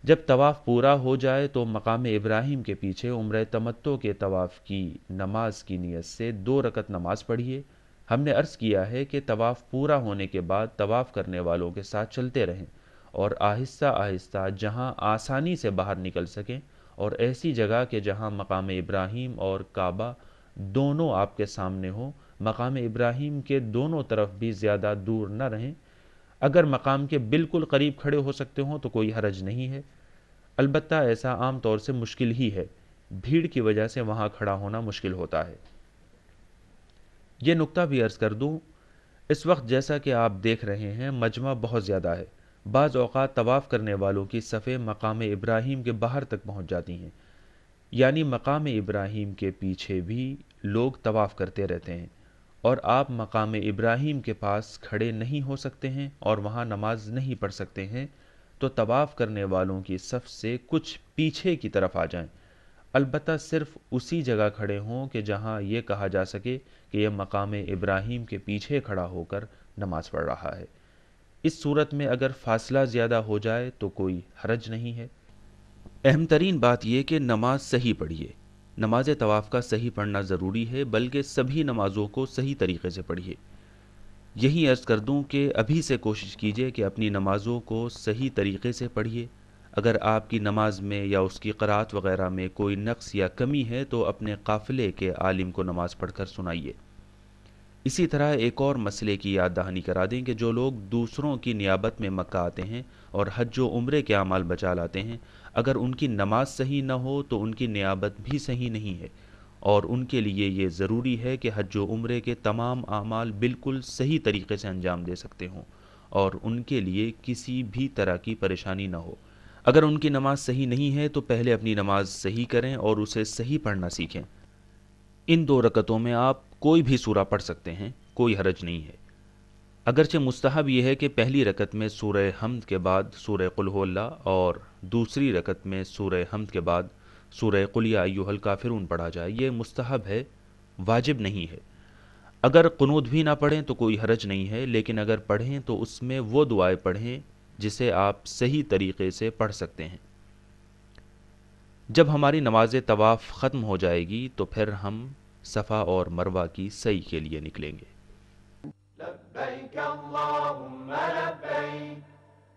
جب طواف پورا ہو جائے تو مقام ابراہیم کے پیچھے عمرہ تمتع کے طواف کی نماز کی نیت سے 2 رکعت نماز پڑھیے۔ ہم نے عرض کیا ہے کہ طواف پورا ہونے کے بعد طواف کرنے والوں کے ساتھ چلتے رہیں اور آہستہ آہستہ جہاں آسانی سے باہر نکل سکیں، اور ایسی جگہ کہ جہاں مقام ابراہیم اور کعبہ دونوں آپ کے سامنے ہوں، مقام ابراہیم کے دونوں طرف بھی زیادہ دور نہ رہیں۔ اگر مقام کے بالکل قریب کھڑے ہو سکتے ہوں تو کوئی حرج نہیں ہے، البتہ ایسا عام طور سے مشکل ہی ہے، بھیڑ کی وجہ سے وہاں کھڑا ہونا مشکل ہوتا ہے۔ یہ نکتہ بھی عرض کر دوں، اس وقت جیسا کہ آپ دیکھ رہے ہیں مجمع بہت زیادہ ہے، بعض اوقات طواف کرنے والوں کی صفیں مقام ابراہیم کے باہر تک پہنچ جاتی ہیں، یعنی مقام ابراہیم کے پیچھے بھی لوگ طواف کرتے رہتے ہیں، اور آپ مقام ابراہیم کے پاس کھڑے نہیں ہو سکتے ہیں اور وہاں نماز نہیں پڑھ سکتے ہیں، تو طواف کرنے والوں کی صف سے کچھ پیچھے کی طرف آ جائیں، البتہ صرف اسی جگہ کھڑے ہوں کہ جہاں یہ کہا جا سکے کہ یہ مقام ابراہیم کے پیچھے کھڑا ہو کر نماز پڑھ رہا ہے۔ اس صورت میں اگر فاصلہ زیادہ ہو جائے تو کوئی حرج نہیں ہے۔ اہم ترین بات یہ کہ نماز صحیح پڑھیے، نماز طواف کا صحیح پڑھنا ضروری ہے، بلکہ سبھی نمازوں کو صحیح طریقے سے پڑھیے۔ یہی عرض کر دوں کہ ابھی سے کوشش کیجیے کہ اپنی نمازوں کو صحیح طریقے سے پڑھیے۔ اگر آپ کی نماز میں یا اس کی قرأت وغیرہ میں کوئی نقص یا کمی ہے تو اپنے قافلے کے عالم کو نماز پڑھ کر سنائیے۔ اسی طرح ایک اور مسئلے کی یاد دہانی کرا دیں کہ جو لوگ دوسروں کی نیابت میں مکہ آتے ہیں اور حج و عمرے کے اعمال بچا لاتے ہیں، اگر ان کی نماز صحیح نہ ہو تو ان کی نیابت بھی صحیح نہیں ہے، اور ان کے لیے یہ ضروری ہے کہ حج و عمرے کے تمام اعمال بالکل صحیح طریقے سے انجام دے سکتے ہوں اور ان کے لیے کسی بھی طرح کی پریشانی نہ ہو۔ اگر ان کی نماز صحیح نہیں ہے تو پہلے اپنی نماز صحیح کریں اور اسے صحیح پڑھنا سیکھیں۔ ان 2 رکعتوں میں آپ کوئی بھی سورہ پڑھ سکتے ہیں، کوئی حرج نہیں ہے۔ اگرچہ مستحب یہ ہے کہ پہلی رکعت میں سورہ حمد کے بعد سورہ قل هو اللہ اور دوسری رکعت میں سورہ حمد کے بعد سورہ قل یا ایھا الکافرون پڑھا جائے، یہ مستحب ہے، واجب نہیں ہے۔ اگر قنوت بھی نہ پڑھیں تو کوئی حرج نہیں ہے، لیکن اگر پڑھیں تو اس میں وہ دعائیں پڑھیں جسے آپ صحیح طریقے سے پڑھ سکتے ہیں۔ جب ہماری نماز طواف ختم ہو جائے گی تو پھر ہم صفا اور مروہ کی سعی کے لیے نکلیں گے۔ لبيك اللهم لبيك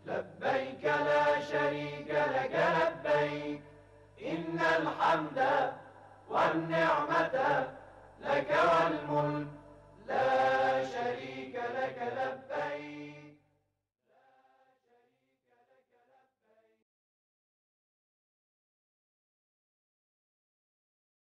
لبيك لا شريك لك لبيك إن الحمد والنعمة لك